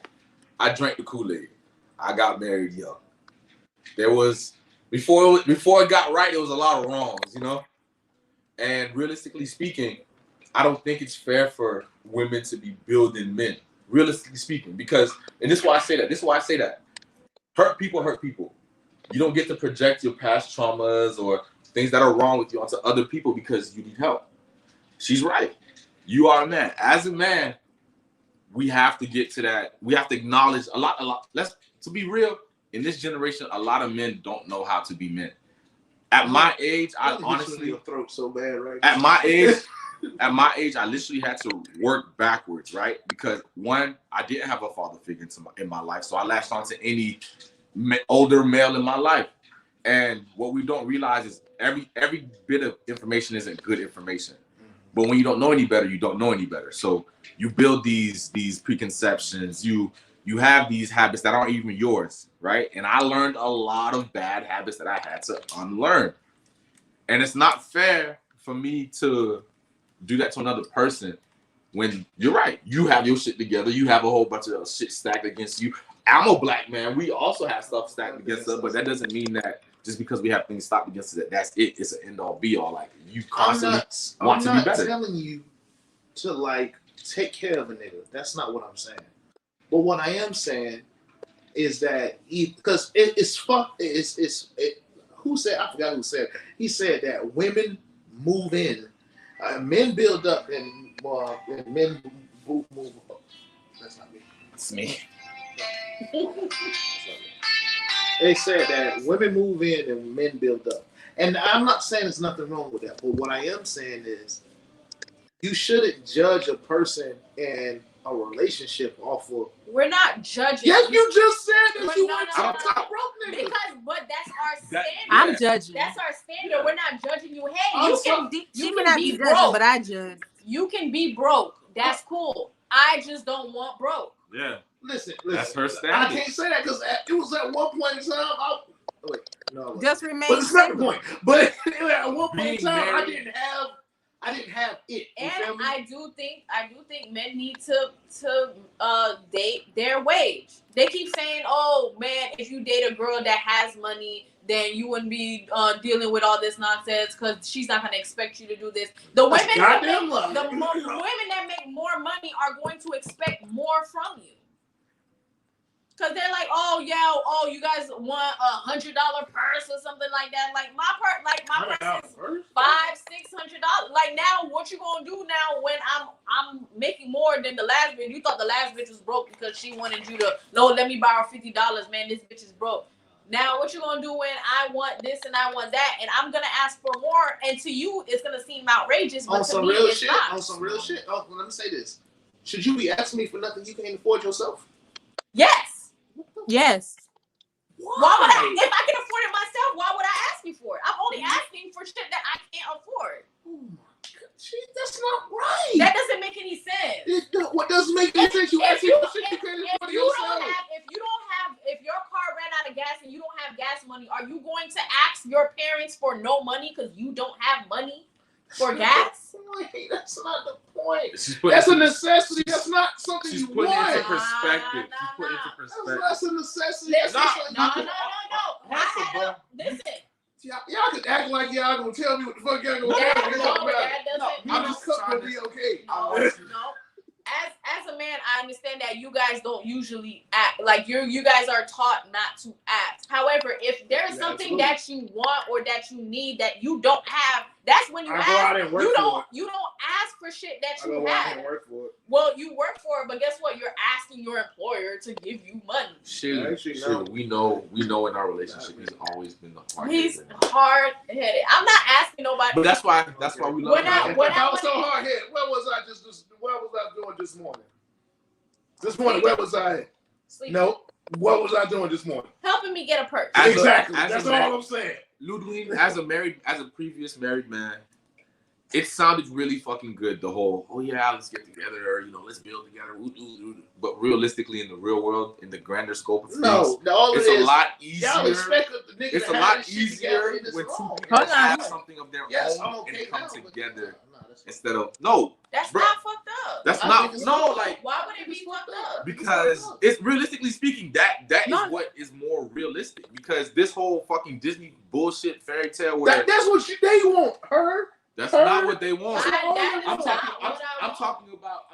I drank the Kool-Aid. I got married young. There was before it got right, there was a lot of wrongs, you know? And realistically speaking, I don't think it's fair for women to be building men. Realistically speaking, because and this is why I say that. Hurt people hurt people. You don't get to project your past traumas or things that are wrong with you onto other people because you need help. She's right. You are a man. As a man, we have to get to that. We have to acknowledge a lot. To be real, in this generation, a lot of men don't know how to be men. At my age, I honestly your throat so bad right at my age, I literally had to work backwards, right? Because one, I didn't have a father figure in my life, so I latched on to any older male in my life. And what we don't realize is every bit of information isn't good information. But when you don't know any better, you don't know any better. So you build these preconceptions. You have these habits that aren't even yours, right? And I learned a lot of bad habits that I had to unlearn. And it's not fair for me to do that to another person when you're right. You have your shit together. You have a whole bunch of shit stacked against you. I'm a Black man. We also have stuff stacked against us, but that doesn't mean that just because we have things stacked against us, that's it. It's an end all be all. Like you constantly want to be better. I'm not telling you to like take care of a nigga. That's not what I'm saying. But what I am saying is that because it's who said, I forgot who said, he said that women move in, men build up, and men move up. That's not me. It's me. They said that women move in and men build up. And I'm not saying there's nothing wrong with that, but what I am saying is you shouldn't judge a person in a relationship off of. We're not judging. Yes, you just said that you No, want no, to no. top rope niggas. But that's our standard. I'm judging. That's our standard. We're not judging you. Hey, I'm you sorry. can not be judging, broke, but I judge. You can be broke. That's cool. I just don't want broke. Yeah. Listen. That's her I standard. can't say that because it was at one point in time. Just remain But it's not the single. point. But at one point in Being time, married. I didn't have it. You feel And me? I do think men need to date their wage. They keep saying, "Oh man, if you date a girl that has money, then you wouldn't be dealing with all this nonsense because she's not going to expect you to do this." The women that make more money are going to expect more from you. Cause they're like, you guys want $100 purse or something like that. Like my purse is $500-$600. Like now, what you gonna do now when I'm making more than the last bitch? You thought the last bitch was broke because she wanted you to let me borrow $50. Man, this bitch is broke. Now what you gonna do when I want this and I want that and I'm gonna ask for more? And to you, it's gonna seem outrageous, but to me, it's not. On some real shit. Oh, well, let me say this: should you be asking me for nothing you can't afford yourself? Yes. Yes. Why would I? If I can afford it myself, why would I ask you for it? I'm only asking for shit that I can't afford. Oh my God, that's not making sense. You actually shit you can't afford yourself. If your car ran out of gas and you don't have gas money, are you going to ask your parents for no money because you don't have money for gas? That's not the point. That's a necessity. That's not something you want. She's putting into perspective. That's a necessity. Listen. Y'all can act like y'all gonna tell me what the fuck y'all gonna do. I'm just gonna be okay. No. As a man, I understand that you guys don't usually act like you guys are taught not to act. However, if there's something that you want or that you need that you don't have, that's when you ask. You don't ask for shit that you have. Well, you work for it, but guess what? You're asking your employer to give you money. Shoot, we know in our relationship he's always been the hard. He's hard-headed. I'm not asking nobody. But that's why we love him. I was so hard-headed. Where was I doing this morning? This morning, where was I at? Sleeping. No. What was I doing this morning? Helping me get a purse. Exactly. That's all I'm saying. Loudwine, as a previous married man, it sounded really fucking good. The whole, oh yeah, let's get together, or let's build together. But realistically, in the real world, in the grander scope of things, it's a lot easier. It's a lot easier when two people have something of their own and come together instead of That's not fucked up. That's not why would it be fucked up? Because it's realistically speaking that is what is more realistic. Because this whole fucking Disney bullshit fairy tale where that's what they want. That's not what they want. I'm talking about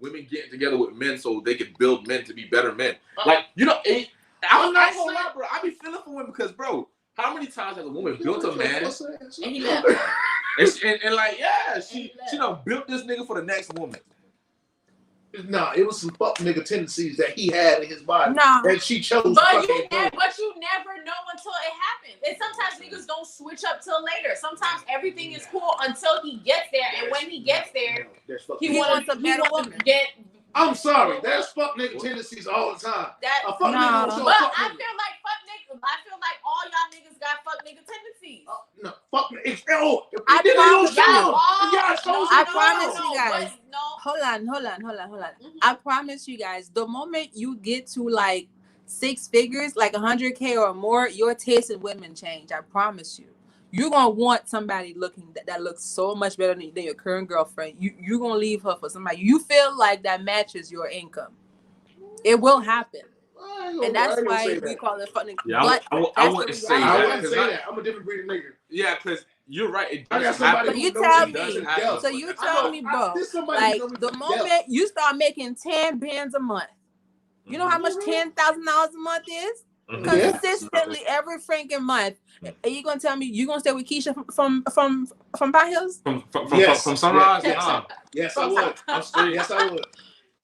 women getting together with men so they can build men to be better men. I'm not gonna lie, bro. I be feeling for women because, bro, how many times has a woman built a man and he left? She done built this nigga for the next woman. Nah, it was some fuck nigga tendencies that he had in his body that she chose. But you never know until it happens. And sometimes niggas don't switch up till later. Sometimes everything is cool until he gets there, and when he gets there, he wants a better woman. I'm sorry, there's fuck nigga tendencies all the time. But I feel like all y'all niggas got fuck nigga tendencies. No, fuck me. I promise you guys. Hold on. I promise you guys, the moment you get to like 6 figures, like 100K or more, your taste in women change. I promise you. You're gonna want somebody that looks so much better than your current girlfriend. You're gonna leave her for somebody you feel like that matches your income. It will happen. And that's why we call it fucking. Yeah, I wouldn't say that. I wouldn't say that. I'm a different breed of nigga. Yeah, because you're right. I got somebody. So you tell me, bro. Like the moment you start making 10 bands a month, you know how much $10,000 a month is? Consistently every freaking month. Are you gonna tell me you gonna stay with Keisha from Pine Hills? From Sunrise? Yes, I would. Yes, I would.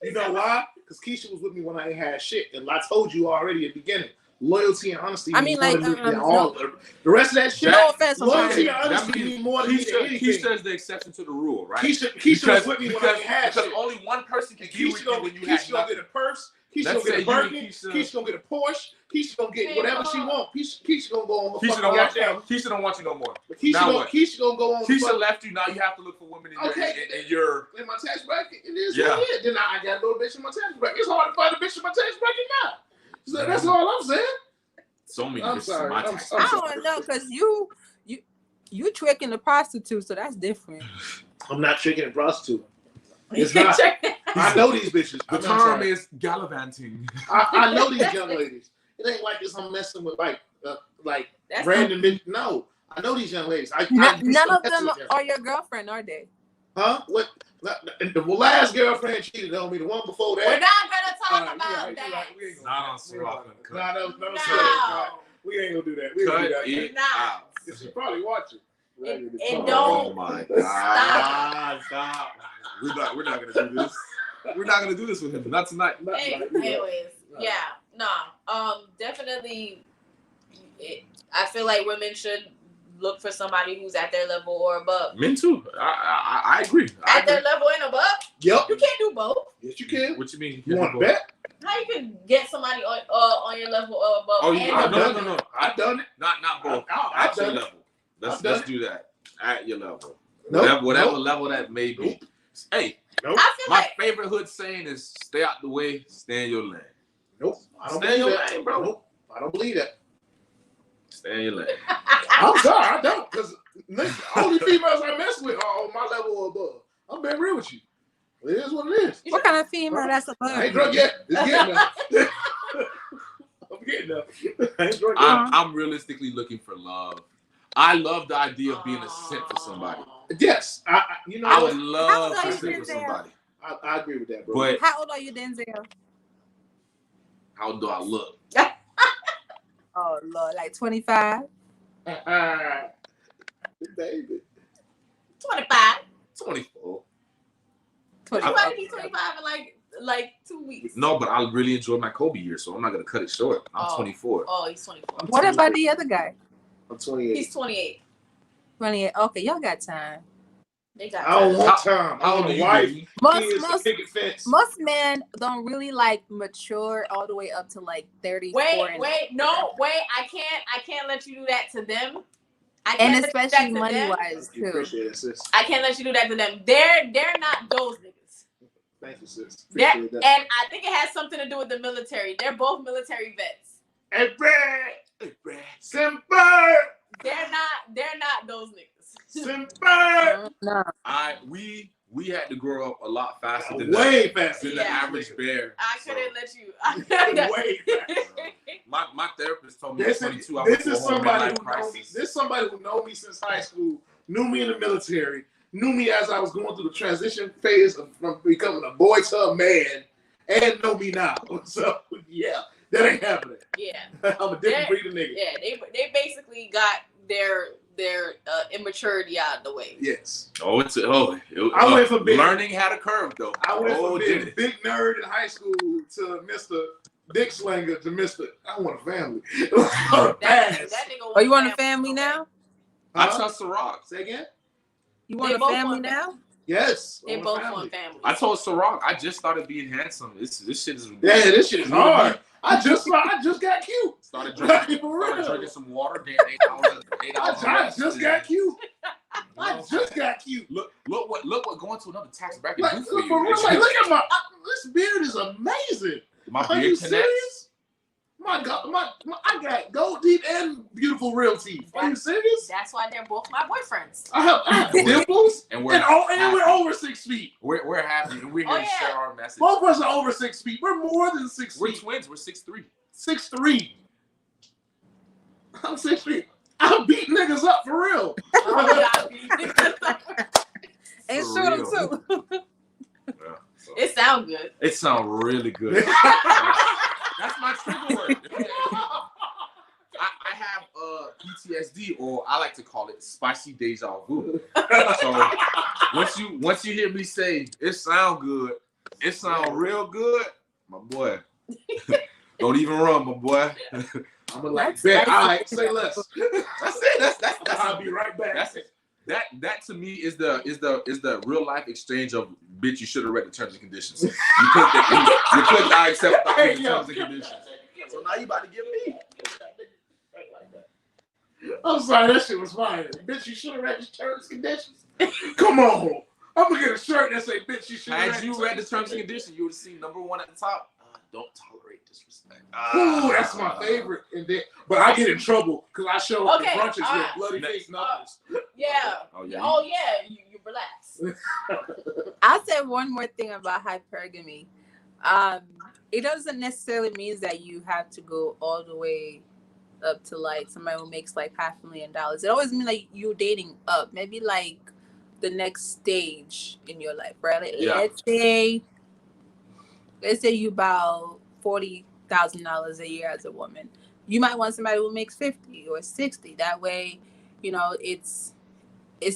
You know why? Because Keisha was with me when I ain't had shit, and I told you already at the beginning. Loyalty and honesty. I mean, the rest of that shit. No offense. Loyalty and honesty mean more than anything. Keisha is the exception to the rule, right? Keisha was with me when I ain't had shit. Because only one person can be with you when you have Keisha gonna get a purse. Keisha gonna get a Birkin. Keisha gonna get a Porsche. Keisha gonna get whatever she wants. Keisha gonna go on the fucking goddamn. Keisha don't want you no more. Keisha gonna go on. Keisha left you. Now you have to look for women in your in my tax bracket. It is what it is. Then I got no bitch in my tax bracket. It's hard to find a bitch in my tax bracket now. So that's all I'm saying. So many bitches in my tax bracket. I don't know because you tricking the prostitute, so that's different. I'm not tricking a prostitute. It's not. I know these bitches. The term is gallivanting. I know these young ladies. It ain't like this. I'm messing with like random bitches. No, I know these young ladies. None of them are your girlfriend, are they? Huh? What? The last girlfriend cheated on me. The one before that. We're not gonna talk about that. Not on Ciroc. No. We ain't gonna do that. We ain't gonna do that. She probably watching. And don't. Oh my God! Stop. We're not gonna do this. We're not gonna do this with him. Not tonight. Anyways, definitely. I feel like women should look for somebody who's at their level or above. Men too. I agree. At their level and above. Yep. You can't do both. Yes, you can. What you mean? You want to bet? How you can get somebody on your level or above? Oh yeah, no. I've done it. Not both. At your level. Let's do that. At your level. Nope. Whatever level that may be. Hey, Nope. I feel My like favorite hood saying is "Stay out the way, stay in your lane." Nope. I don't Stay in believe your that. lane, bro. Nope. I don't believe that. Stay in your lane. I'm sorry, I don't, because only females I mess with are on my level or above. I'm being real with you. It is what it is. What kind of female that's above I ain't you? drunk yet. It's getting there. I'm getting there. I ain't drunk yet. I'm realistically looking for love. I love the idea of being a simp for somebody. Yes, you know, I would How love old are to you, simp for Denzel? somebody. I agree with that, bro. But How old are you, Denzel? how do I look? Oh Lord, like 25. Baby. 25. 24. You 25. about to be 25 in like 2 weeks. No, but I really enjoyed my Kobe year, so I'm not gonna cut it short. I'm 24. Oh, he's 24. What about the other guy? I'm 28. He's 28. 28. Okay, y'all got time. They got I don't time. want time. How I old want are a you, wife, baby? kids, Most a picket fence. most men don't really like mature all the way up to like 34. Wait, no, I can't let you do that to them. I And can't let you do that especially to money them. wise You too. appreciate it, sis. I can't let you do that to them. They're not those niggas. Thank you, sis. They're, Appreciate and that. I think it has something to do with the military. They're both military vets. Hey, Brad. Simple. They're not those niggas. Simple. No. We had to grow up a lot faster than Way faster the Yeah. average bear. I So, couldn't let you. Way faster. my therapist told me This at 22 I is went through a whole somebody midlife who know me. crisis. This is somebody who know me since high school, knew me in the military, knew me as I was going through the transition phase from becoming a boy to a man, and know me now. So yeah, that ain't happening. Yeah. I'm a different breed of nigga. Yeah, they basically got their immaturity out of the way. Yes. I went from being- learning how to curve though. I went from did being a it. big nerd in high school to Mr. Dick Slinger to Mr. I want a family. That nigga Oh, you want a family now? I trust Ciroc. Say again? You They want a both family want now? Yes. They I want a both family. want families. I told Ciroc I just started being handsome. This shit is Yeah, this shit is hard. I just got cute. Started For drinking real. some water. Damn, 8 hours. 8 hours. I just got cute. I just got cute. Look what going to another tax bracket Like, do for you. for real, like, look at this beard is amazing. My Are beard you connects. serious? My God, I got gold teeth and beautiful real teeth. Are you serious? That's why they're both my boyfriends. I have dimples, And and we're we're over 6 feet. we're happy, and we're here to share our message. Both of us are over 6 feet. We're more than 6 We're feet. twins. We're 6'3". 6'3". I'm 6 feet. I beat niggas up for real. And For shoot them real. too. Yeah, so. It sounds good. It sounds really good. That's my trigger word. I have PTSD, or I like to call it spicy deja vu. So once you hear me say it sound good, it sound real good, my boy. Don't even run, my boy. I'm gonna like bet. All right, say less. That's it. That's I'll be right back. That's it. That to me is the real life exchange of bitch. You should have read the terms and conditions. You clicked I accept the terms and conditions. So now you about to give me. I'm sorry, that shit was fire. Bitch, you should have read the terms and conditions. Come on. I'm gonna get a shirt that say, bitch, you should have Had you read the terms and conditions, you would have seen number 1 at the top. Don't tolerate disrespect. Ooh, that's my favorite. And then, but I get in trouble because I show up Okay, to brunches with alright. bloody face knuckles. Yeah. Oh yeah. Oh yeah. You relax. I'll say one more thing about hypergamy. It doesn't necessarily mean that you have to go all the way up to like somebody who makes like $500,000. It always means like you dating up, maybe like the next stage in your life, right? Like, Yeah. let's say you about $40,000 a year as a woman. You might want somebody who makes 50 or 60. That way, you know, it's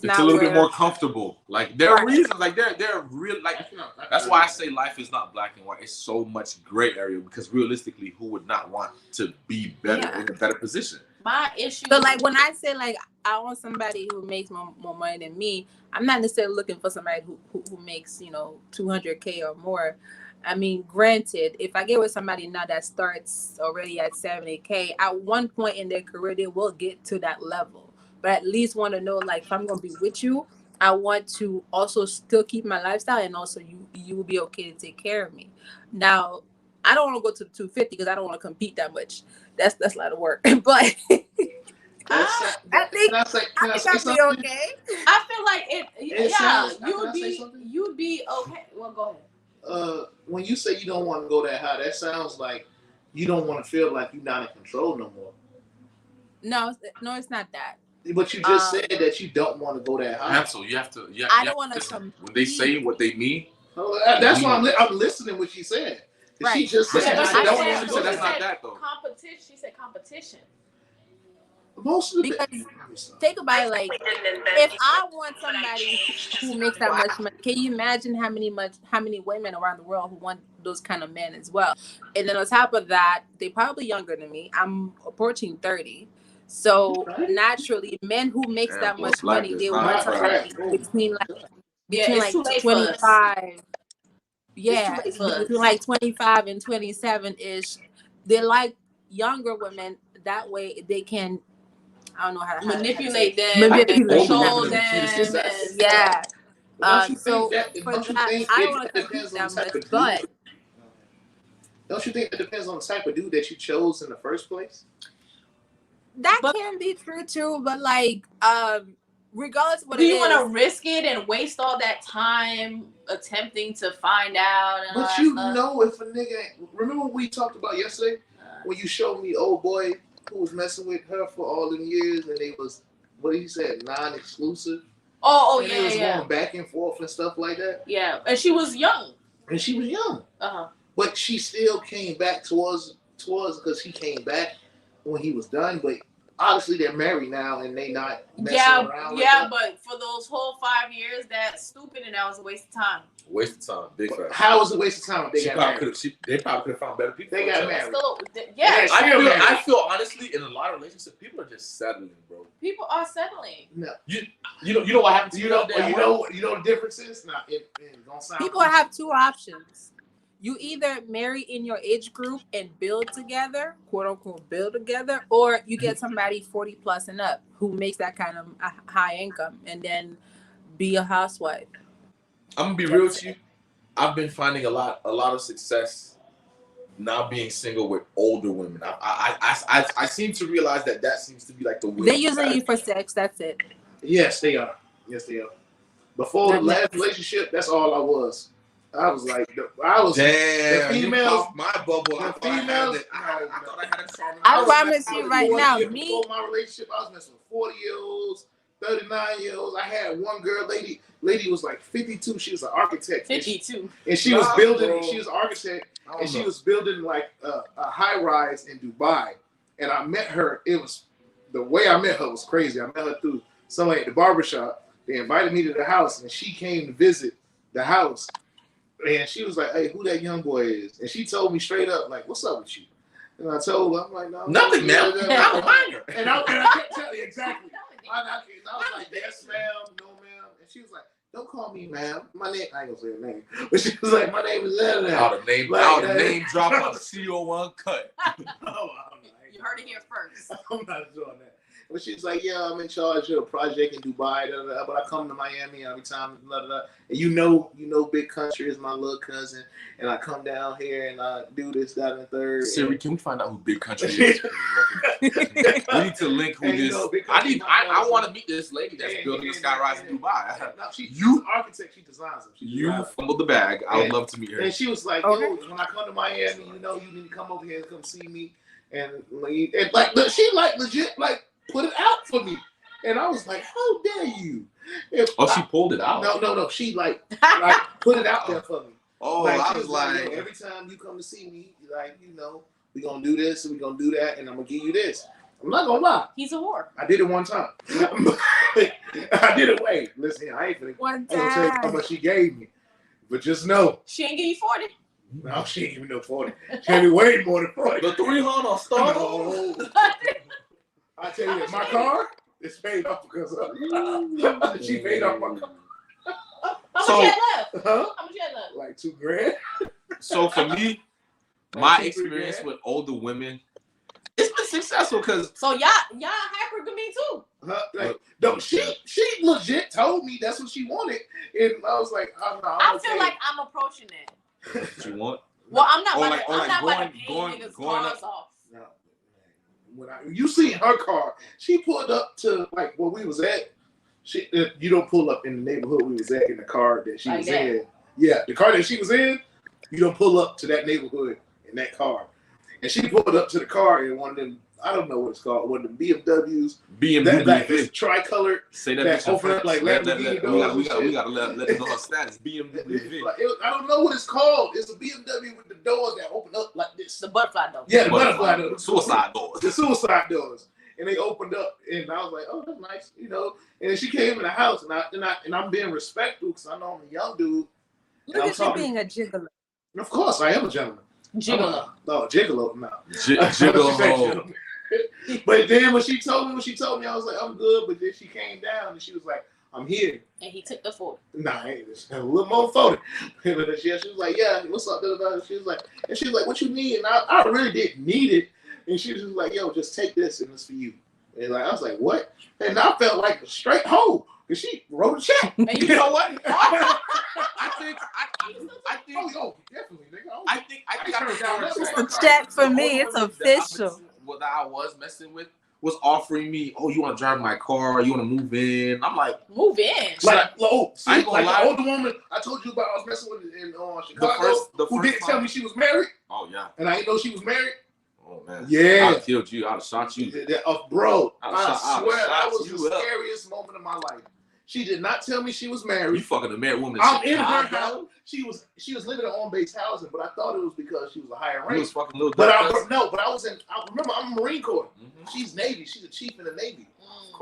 not a little bit where- more comfortable. Like there are reasons, like they're real. Like that's why I say life is not black and white. It's so much gray area because realistically, who would not want to be better in a better position? My issue. So like when I say like I want somebody who makes more money than me, I'm not necessarily looking for somebody who makes, you know, $200K or more. I mean, granted, if I get with somebody now that starts already at $70K, at one point in their career they will get to that level. But at least want to know, like, if I'm gonna be with you, I want to also still keep my lifestyle, and also you will be okay to take care of me. Now, I don't want to go to the 250 because I don't want to compete that much. That's a lot of work. But I think Can I say I'll be something? okay. I feel like you'd be okay. Well, go ahead. When you say you don't want to go that high, that sounds like you don't want to feel like you're not in control no more. No, it's not that. But you just said that you don't want to go that high. Hansel, you have to. I don't want to listen. When they say what they mean, that's why I'm listening what she said. Right. She just said, Yeah, but I don't she want to said go that's that not high. that though. Competition. She said competition. Most of the Because think about it, like if I want somebody who makes that much money, can you imagine how many women around the world who want those kind of men as well? And then on top of that, they're probably younger than me. I'm approaching 30. So naturally, men who makes that much money, they want somebody between It's like too late for us. 25. Yeah, It's too late for us. between like 25 and 27 ish. They like younger women. That way they can, I don't know how to Manipulate them, Manipulate control them. them. Yeah. Don't you So think for don't you that, think I it don't want to depends compete on the that type much, of but dude? Don't you think it depends on the type of dude that you chose in the first place? that can be true too. But like, regardless of what Do it you is, want to risk it and waste all that time attempting to find out? And all But that you stuff? know, if a nigga, remember what we talked about yesterday when you showed me old boy who was messing with her for all them years, and they was, what he said, non-exclusive. Oh and yeah, they was yeah, going back and forth and stuff like that. yeah. And she was young. And she was young, but she still came back towards because he came back when he was done. But obviously they're married now, and they not messing around. Yeah, but for those whole 5 years, that's stupid, and that was a waste of time. Waste of time, big fact. How was it a waste of time if they got married? They probably could have found better people. They got married. Still, yeah, I feel honestly in a lot of relationships, people are just settling, bro. people are settling. No. You know what happened to You know the difference is now. It don't sound. people have two options. You either marry in your age group and build together, quote unquote, build together, or you get somebody 40 plus and up who makes that kind of high income and then be a housewife. I'm gonna be real with you. I've been finding a lot of success now being single with older women. I seem to realize that seems to be like the way. They're using you for sex. That's it. Yes, they are. Yes, they are. Before the last relationship, that's all I was. I was like, Damn, the females, my bubble. The females. I thought I had a charming. I promise you right now, me. Before my relationship, I was messing with 40-year-olds, 39-year-olds. I had one girl, lady was like 52. She was an architect. 52. And she was building. Bro. She was an architect, and she was building like a high rise in Dubai. And I met her. It was the way I met her was crazy. I met her through somebody at the barbershop. They invited me to the house, and she came to visit the house. And she was like, "Hey, who that young boy is?" And she told me straight up, like, "What's up with you?" And I told her, I'm like, "No, nothing, man. I'm a minor." And I kept telling you exactly. I was like, "Yes, ma'am, no, ma'am." And she was like, "Don't call me ma'am. My name," I ain't gonna say her name, but she was like, "My name is that." Out the name drop on CO1 cut. You heard it here first. I'm not doing that. But she's like, "Yeah, I'm in charge of a project in Dubai, but I come to Miami every time, and you know, Big Country is my little cousin, and I come down here and I do this, that, and the third." Siri, can we find out who Big Country is? We need to link who this. I want to meet this lady that's building the skyrise in Dubai. She's an architect. She designs them. You fumbled the bag. I would love to meet her. And she was like, "Yo, when I come to Miami, you need to come over here and come see me." And like she like legit like put it out for me, and I was like, "How dare you?" She pulled it out. No. She like put it out there for me. Oh, like, I was like, every time you come to see me, like, we gonna do this and we gonna do that, and I'm gonna give you this. I'm not gonna lie. He's a whore. I did it one time. I did it. Wait, listen, I ain't finna. One I'm gonna tell you how much she gave me, but just know she ain't give you 40. No, she ain't even no 40. She gave me way more than 40. The 300 star. No. I tell you, my car is paid off because of her. She paid off my car. How much you had left? Huh? How much you had left? Like $2,000. So for me, my experience with older women, it's been successful because so y'all hypergamy too. Like, no, she legit told me that's what she wanted, and I was like, oh, no, I feel like I'm approaching it. What you want? Well, I'm not Or about like to pay going niggas' cars up. off. No, when you see her car, she pulled up to like where we was at. You don't pull up in the neighborhood we was at in the car that she was in. Yeah, the car that she was in, you don't pull up to that neighborhood in that car. And she pulled up to the car in one of them, I don't know what it's called, one of the BMWs. BMW. That is tricolored. Say that That open up like Lamborghini doors. We gotta let them know her status. BMW. I don't know what it's called. It's a BMW with the doors that open up like this. The butterfly door. Yeah, the butterfly doors. Suicide doors. The suicide doors. And they opened up, and I was like, "Oh, that's nice," you know. And then she came in the house, and I'm being respectful because I know I'm a young dude. Look at you being a gigolo. Of course, I am a gentleman. Gigolo. No, gigolo. No. Gigolo. But then when she told me, I was like, I'm good. But then she came down and she was like, I'm here. And he took the photo. Nah, I ain't just a little more photo. She was like, yeah, what's up? She was like, what you need? And I really didn't need it. And she was just like, yo, just take this and it's for you. And like I was like, what? And I felt like a straight hoe. Because she wrote a check. And you know what? I think. Oh, definitely, nigga. I think It's a check for me. It's official. What I was messing with was offering me, oh, you want to drive my car? You want to move in? I'm like, move in. Like, the lie. older woman I told you about, I was messing with in Chicago, who didn't tell me she was married. Oh yeah. And I didn't know she was married. Oh man. Yeah. I'd have killed you. I'd have shot you. Bro, I swear that was you the up. scariest moment of my life. She did not tell me she was married. You fucking a married woman. I'm in her house. She was living in on-base housing, but I thought it was because she was a higher You rank. was fucking little. But I remember I'm a Marine Corps. Mm-hmm. She's Navy. She's a chief in the Navy.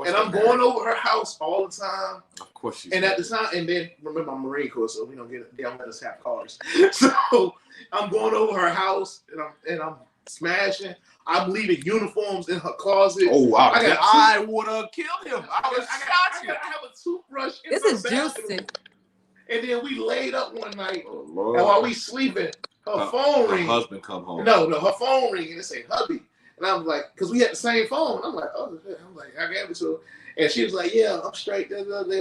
And I'm going over her house all the time. Of course she's. And at the time, and then remember I'm Marine Corps, so we they don't let us have cars. So I'm going over her house and I'm smashing. I'm leaving uniforms in her closet. Oh wow! I would have killed him. I have a toothbrush. This is juicy. And then we laid up one night, Oh, Lord. and while we sleeping, her phone Her ring. husband come home. No, her phone ring, and it say hubby. And I'm like, because we had the same phone. I'm like, oh, I'm like, I gave it to her. And she was like, yeah, I'm straight.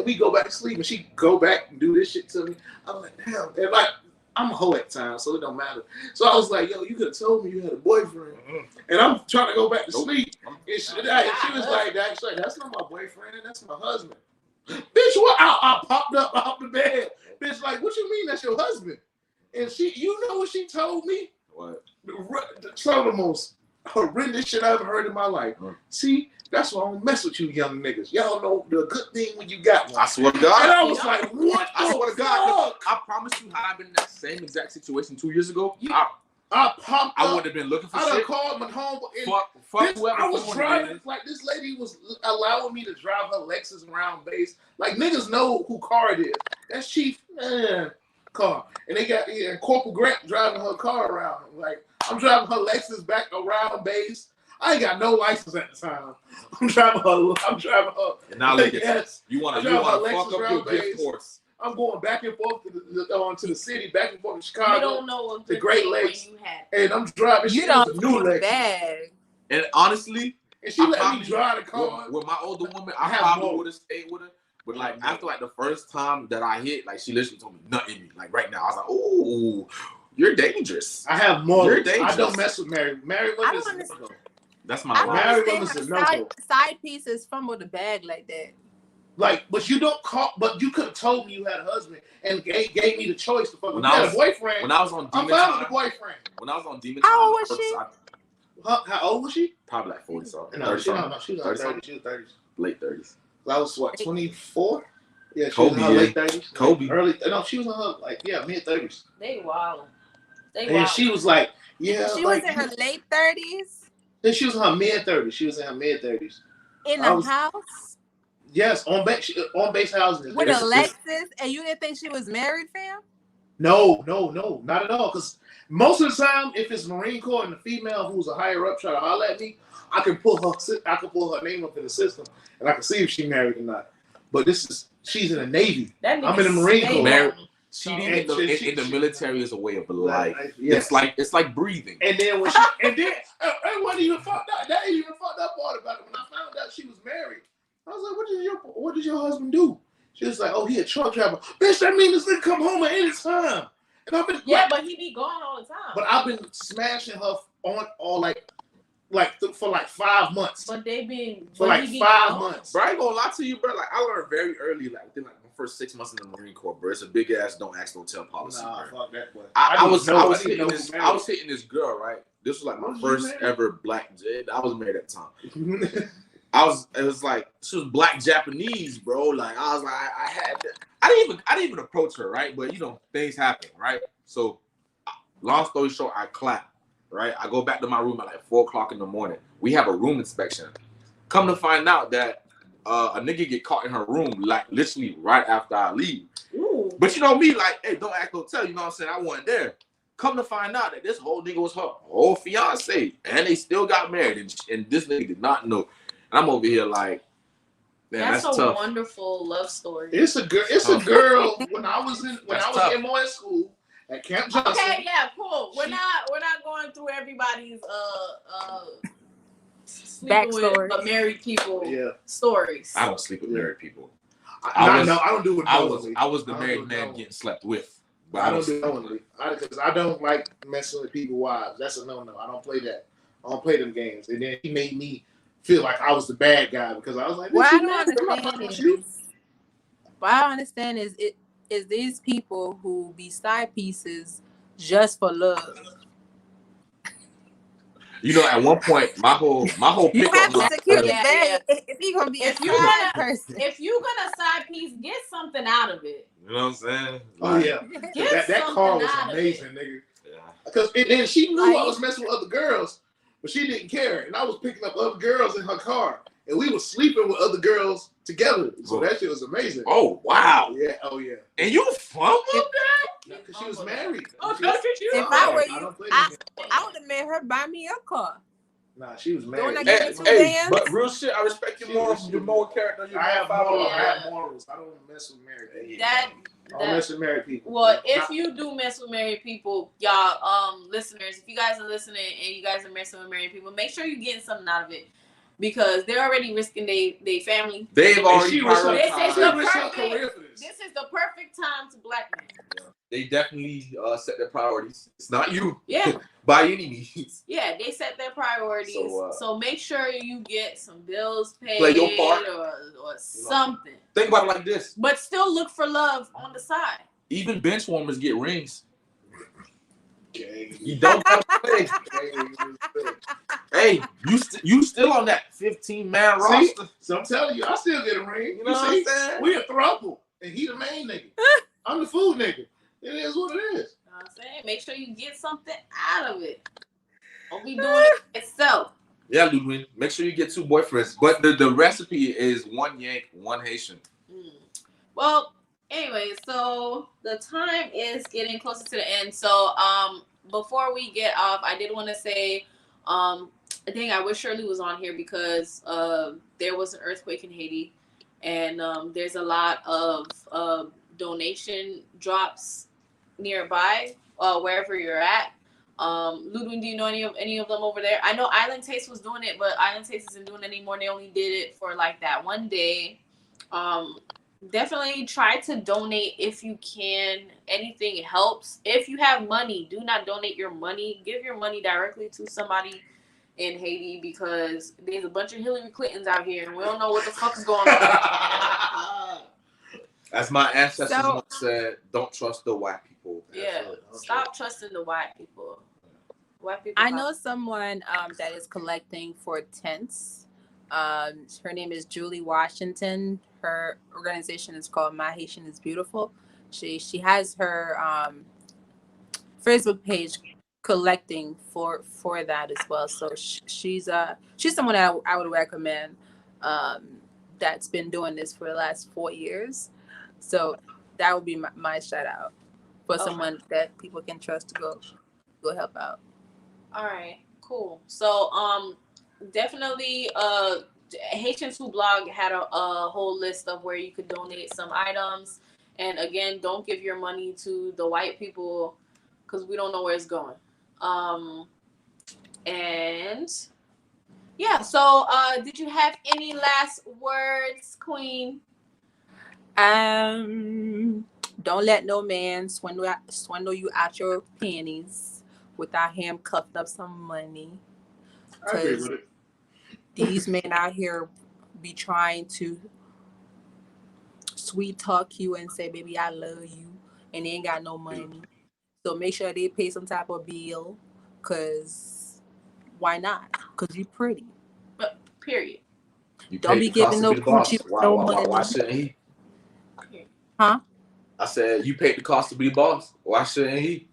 We go back to sleep, and she go back and do this shit to me. I'm like, damn. And like, I'm a hoe at times, so it don't matter. So I was like, yo, you could have told me you had a boyfriend. Mm-hmm. And I'm trying to go back to sleep. And she was like, that's not my boyfriend. That's my husband. Bitch, what? I popped up off the bed. Bitch, like, what you mean that's your husband? And you know what she told me? What? Some of the most horrendous shit I ever heard in my life. See, that's why I don't mess with you young niggas. Y'all know the good thing when you got one. I swear to God. And I was like, what I swear to God. fuck? I promise you, I've been in that same exact situation 2 years ago. I popped up. I would have been looking for I done shit. called my home. Fuck whoever. I was phone driving, it is. like this lady was allowing me to drive her Lexus around base. Like niggas know who car it is. That's Chief car. And they got and Corporal Grant driving her car around. Like I'm driving her Lexus back around base. I ain't got no license at the time. I'm driving her. And now look at yes. you want to fuck up your gift horse. I'm going back and forth to the city, back and forth to Chicago. You don't know the Great Lakes. You had. And I'm driving. You don't new Lexus. bag. And honestly, And she let me drive the car. With my older woman, I have probably more. would have stayed with her. But like after like the first time that I hit, like she literally told me nothing in me. Like right now, I was like, "Ooh, you're dangerous." I have more. You're dangerous. I don't mess with married women. I don't understand. That's my I wife. Married don't women's understand a how no-go. side pieces fumble the bag like that. Like, but you don't call. But you could have told me you had a husband and gave me the choice to fuck. When You I had was- a boyfriend. When I was on I'm Demon fine with the Time, boyfriend. when I was on Demon How Time, old was she? How old was she? Probably like 40 something. No, 30 she was something. in her 30 30s. something. She was 30s. Late 30s. I was what, 24? Yeah, she Kobe, was in her yeah. late 30s. Kobe. Early. No, she was in her mid 30s. They wild. And she was like, yeah, She like, was in her late 30s then she was in her mid 30s. She was in her mid 30s. in I a was- house Yes, on base housing. with a It's- Lexus, and you didn't think she was married, fam? No, not at all. Because most of the time, if it's Marine Corps and the female who's a higher up try to holler at me, I can pull her name up in the system, and I can see if she's married or not. But she's in the Navy. That I'm in the Marine Corps. Married. Corps. Cheating And in the military is a way of life. Yes. It's like breathing. And then when it wasn't even fucked up. That ain't even fucked up part about it. When I found out she was married, I was like, what did your husband do? She was like, oh, he a truck driver. Bitch, that means this nigga come home at any time. And I've been but he be gone all the time. But I've been smashing her on all for like 5 months. But they been for like 5 months. Bro, I ain't gonna lie to you, bro. Like I learned very early, like within like my first 6 months in the Marine Corps, bro. It's a big ass don't ask, don't tell policy. Nah, bro. fuck that boy. I was hitting this girl, right? This was like my first ever black. I was married at the time. It was like she was black Japanese, bro. Like I was like, I didn't even approach her, right? But you know, things happen, right? So, long story short, I clap, right? I go back to my room at like 4:00 in the morning. We have a room inspection. Come to find out that a nigga get caught in her room, like literally right after I leave. Ooh. But you know me, like, hey, don't act, don't tell. You know what I'm saying? I wasn't there. Come to find out that this whole nigga was her whole fiance, and they still got married, and this nigga did not know. And I'm over here like, man, that's a tough. wonderful love story. It's a girl. When I was in MOS school at Camp Johnson. Okay, yeah, cool. We're not going through everybody's backstory, but married people stories. I don't sleep with married people. I don't do it. I was the married man getting slept with. But I don't do it knowingly because I don't like messing with people's wives. That's a no. I don't play that. I don't play them games. And then he made me feel like I was the bad guy because I was like, what I don't understand is these people who be side pieces just for love. You know, at one point, my whole you pick have to secure the bag. If you're gonna be if you're gonna side piece, get something out of it. You know what I'm saying? Oh yeah, that car was amazing, nigga. Because and she knew I was messing with other girls, but she didn't care, and I was picking up other girls in her car, and we were sleeping with other girls together. So that shit was amazing. Oh wow! Yeah, oh yeah. And you fumbled that? Because she was married. If I were you, I would have made her buy me a car. Nah, she was married. But real shit, I respect your moral character. I have morals. I don't mess with married people. I don't mess with married people. Well, if you do mess with married people, y'all, listeners, if you guys are listening and you guys are messing with married people, make sure you're getting something out of it. Because they're already risking their family. They've already This is the perfect time to blackmail. Yeah. They definitely set their priorities. It's not you. Yeah. By any means. Yeah, they set their priorities. So make sure you get some bills paid. Play your part. Or something. Think about it like this. But still look for love on the side. Even bench warmers get rings. Okay. You don't have to play. Hey, you still on that 15-man roster? So I'm telling you, I still get a ring. You know what I'm saying? We a throuple, and he the main nigga. I'm the food nigga. It is what it is. You know what I'm saying? Make sure you get something out of it. Don't be doing it itself. Yeah, Loudwine. Make sure you get 2 boyfriends. But the recipe is 1 Yank, 1 Haitian. Well, anyway, so the time is getting closer to the end. So before we get off, I did want to say I wish Shirley was on here because there was an earthquake in Haiti, and there's a lot of donation drops nearby wherever you're at. Loudwine, do you know any of them over there? I know Island Taste was doing it, but Island Taste isn't doing it anymore. They only did it for like that one day. Definitely try to donate if you can. Anything helps. If you have money, do not donate your money. Give your money directly to somebody in Haiti because there's a bunch of Hillary Clintons out here and we don't know what the fuck is going on. As my ancestors once said, don't trust the white people. Yeah, stop trusting the white people. White people. I know someone that is collecting for tents. Her name is Julie Washington. Her organization is called My Haitian is Beautiful. She has her Facebook page collecting for that as well. So she's someone that I would recommend that's been doing this for the last 4 years. So that would be my shout out for someone that people can trust to go help out. All right, cool. So definitely Haitians Who Blog had a whole list of where you could donate some items. And again, don't give your money to the white people because we don't know where it's going. And Yeah. So, did you have any last words, Queen? Don't let no man swindle you out your panties without him cuffing up some money. I agree Because with it. these men out here be trying to sweet talk you and say, baby, I love you, and they ain't got no money. So make sure they pay some type of bill, because why not? Because you pretty. Period. You Don't paid be the cost giving to no be the boss. coochie with Why, no why, money. why shouldn't he? Huh? I said you paid the cost to be the boss. Why shouldn't he?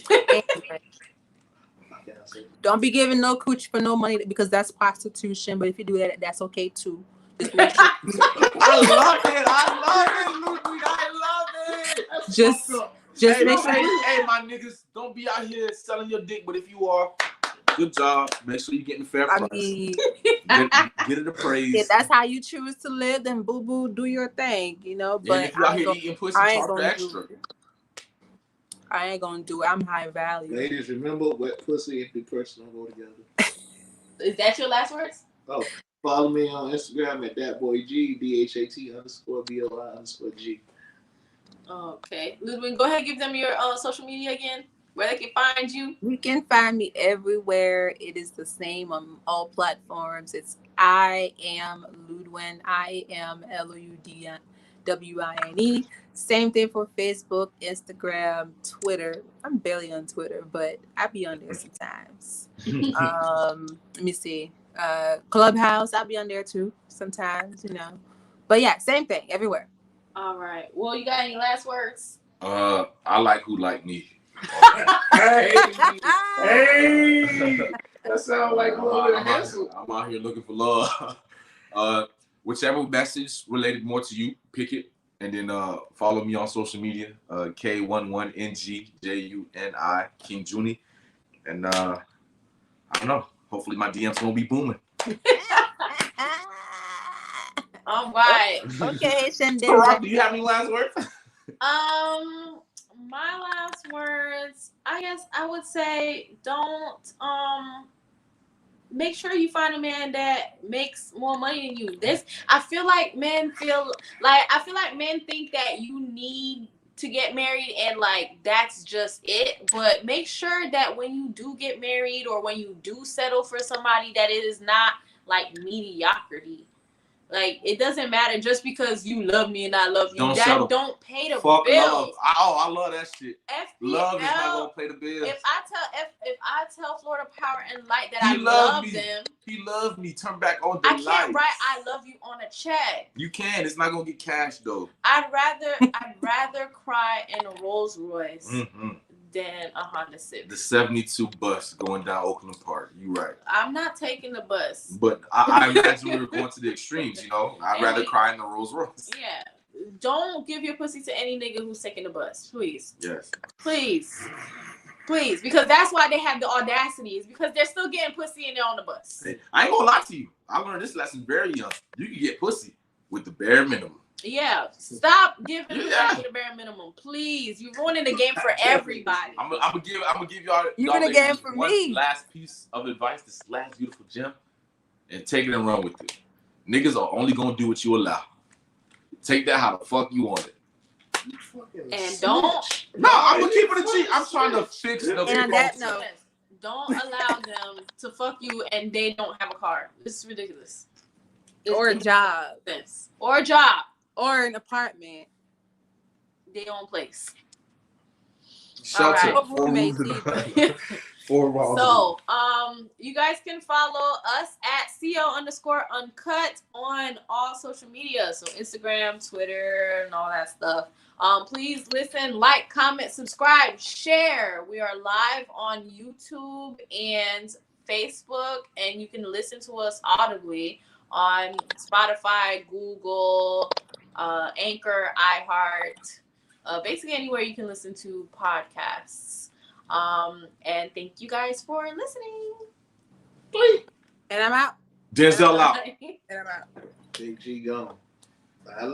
Anyway, don't be giving no coochie for no money, because that's prostitution. But if you do that, that's okay too. Just make sure. I love it. Ludwig. I love it. just Hey, make sure. hey, my niggas, don't be out here selling your dick. But if you are, good job. Make sure you're getting a fair I price. mean, Get it appraised. if that's how you choose to live, then boo boo, do your thing, you know. But And if you out here eating pussy, I ain't charge the gonna extra. I ain't gonna do it. I'm high value. Ladies, remember, wet pussy and big person don't go together. Is that your last words? Oh, follow me on Instagram at thatboyg, DHAT_BOI_G. Okay. Ludwig, go ahead and give them your social media again, where they can find you. You can find me everywhere. It is the same on all platforms. It's I am Loudwine. I am LOUDWINE. Same thing for Facebook, Instagram, Twitter. I'm barely on Twitter, but I be on there sometimes. Let me see. Clubhouse, I'll be on there too sometimes, you know. But yeah, same thing everywhere. All right. Well, you got any last words? I like who like me. Hey, that sounds like a little bit of Hansel. I'm out here looking for love. Whichever message related more to you, pick it, and then follow me on social media. K11NGJUNI King Juni, and I don't know. Hopefully my DM's gonna be booming. All right. Okay, Ciroc, do you have any last words? My last words, I guess I would say, don't make sure you find a man that makes more money than you. I feel like men think that you need to get married and like that's just it. But make sure that when you do get married or when you do settle for somebody, that it is not like mediocrity. Like, it doesn't matter just because you love me and I love you. Don't pay the Fuck bills. love. I love that shit. FPL, love is not gonna pay the bills. If I tell Florida Power and Light that I love them, he loved me. Turn back on the lights. I can't write "I love you" on a check. You can. It's not gonna get cash though. I'd rather cry in a Rolls Royce than a Honda Civic. The 72 bus going down Oakland Park. You right. I'm not taking the bus. But I imagine we were going to the extremes. You know, I'd rather cry in the Rolls Royce. Yeah. Don't give your pussy to any nigga who's taking the bus, please. Yes. Please, because that's why they have the audacity. Is because they're still getting pussy and they're on the bus. Hey, I ain't gonna lie to you. I learned this lesson very young. You can get pussy with the bare minimum. Yeah, stop giving pussy the bare minimum, please. You're ruining the game for everybody. I'm gonna give y'all. You're gonna get it for me. Last piece of advice. This last beautiful gem, and take it and run with it. Niggas are only gonna do what you allow. Take that how the fuck you want it. And don't. No, I'm gonna keep it a G. I'm trying to fix the. And on that note, don't allow them to fuck you and they don't have a car. This is ridiculous. Or a job. Or a job. Or an apartment. Their own place. Shelter. Right. So, you guys can follow us at CO_uncut on all social media. So Instagram, Twitter, and all that stuff. Please listen, like, comment, subscribe, share. We are live on YouTube and Facebook, and you can listen to us audibly on Spotify, Google, Anchor, iHeart, basically anywhere you can listen to podcasts. And thank you guys for listening. And I'm out. Denzel out. And I'm out. Big G gone. I love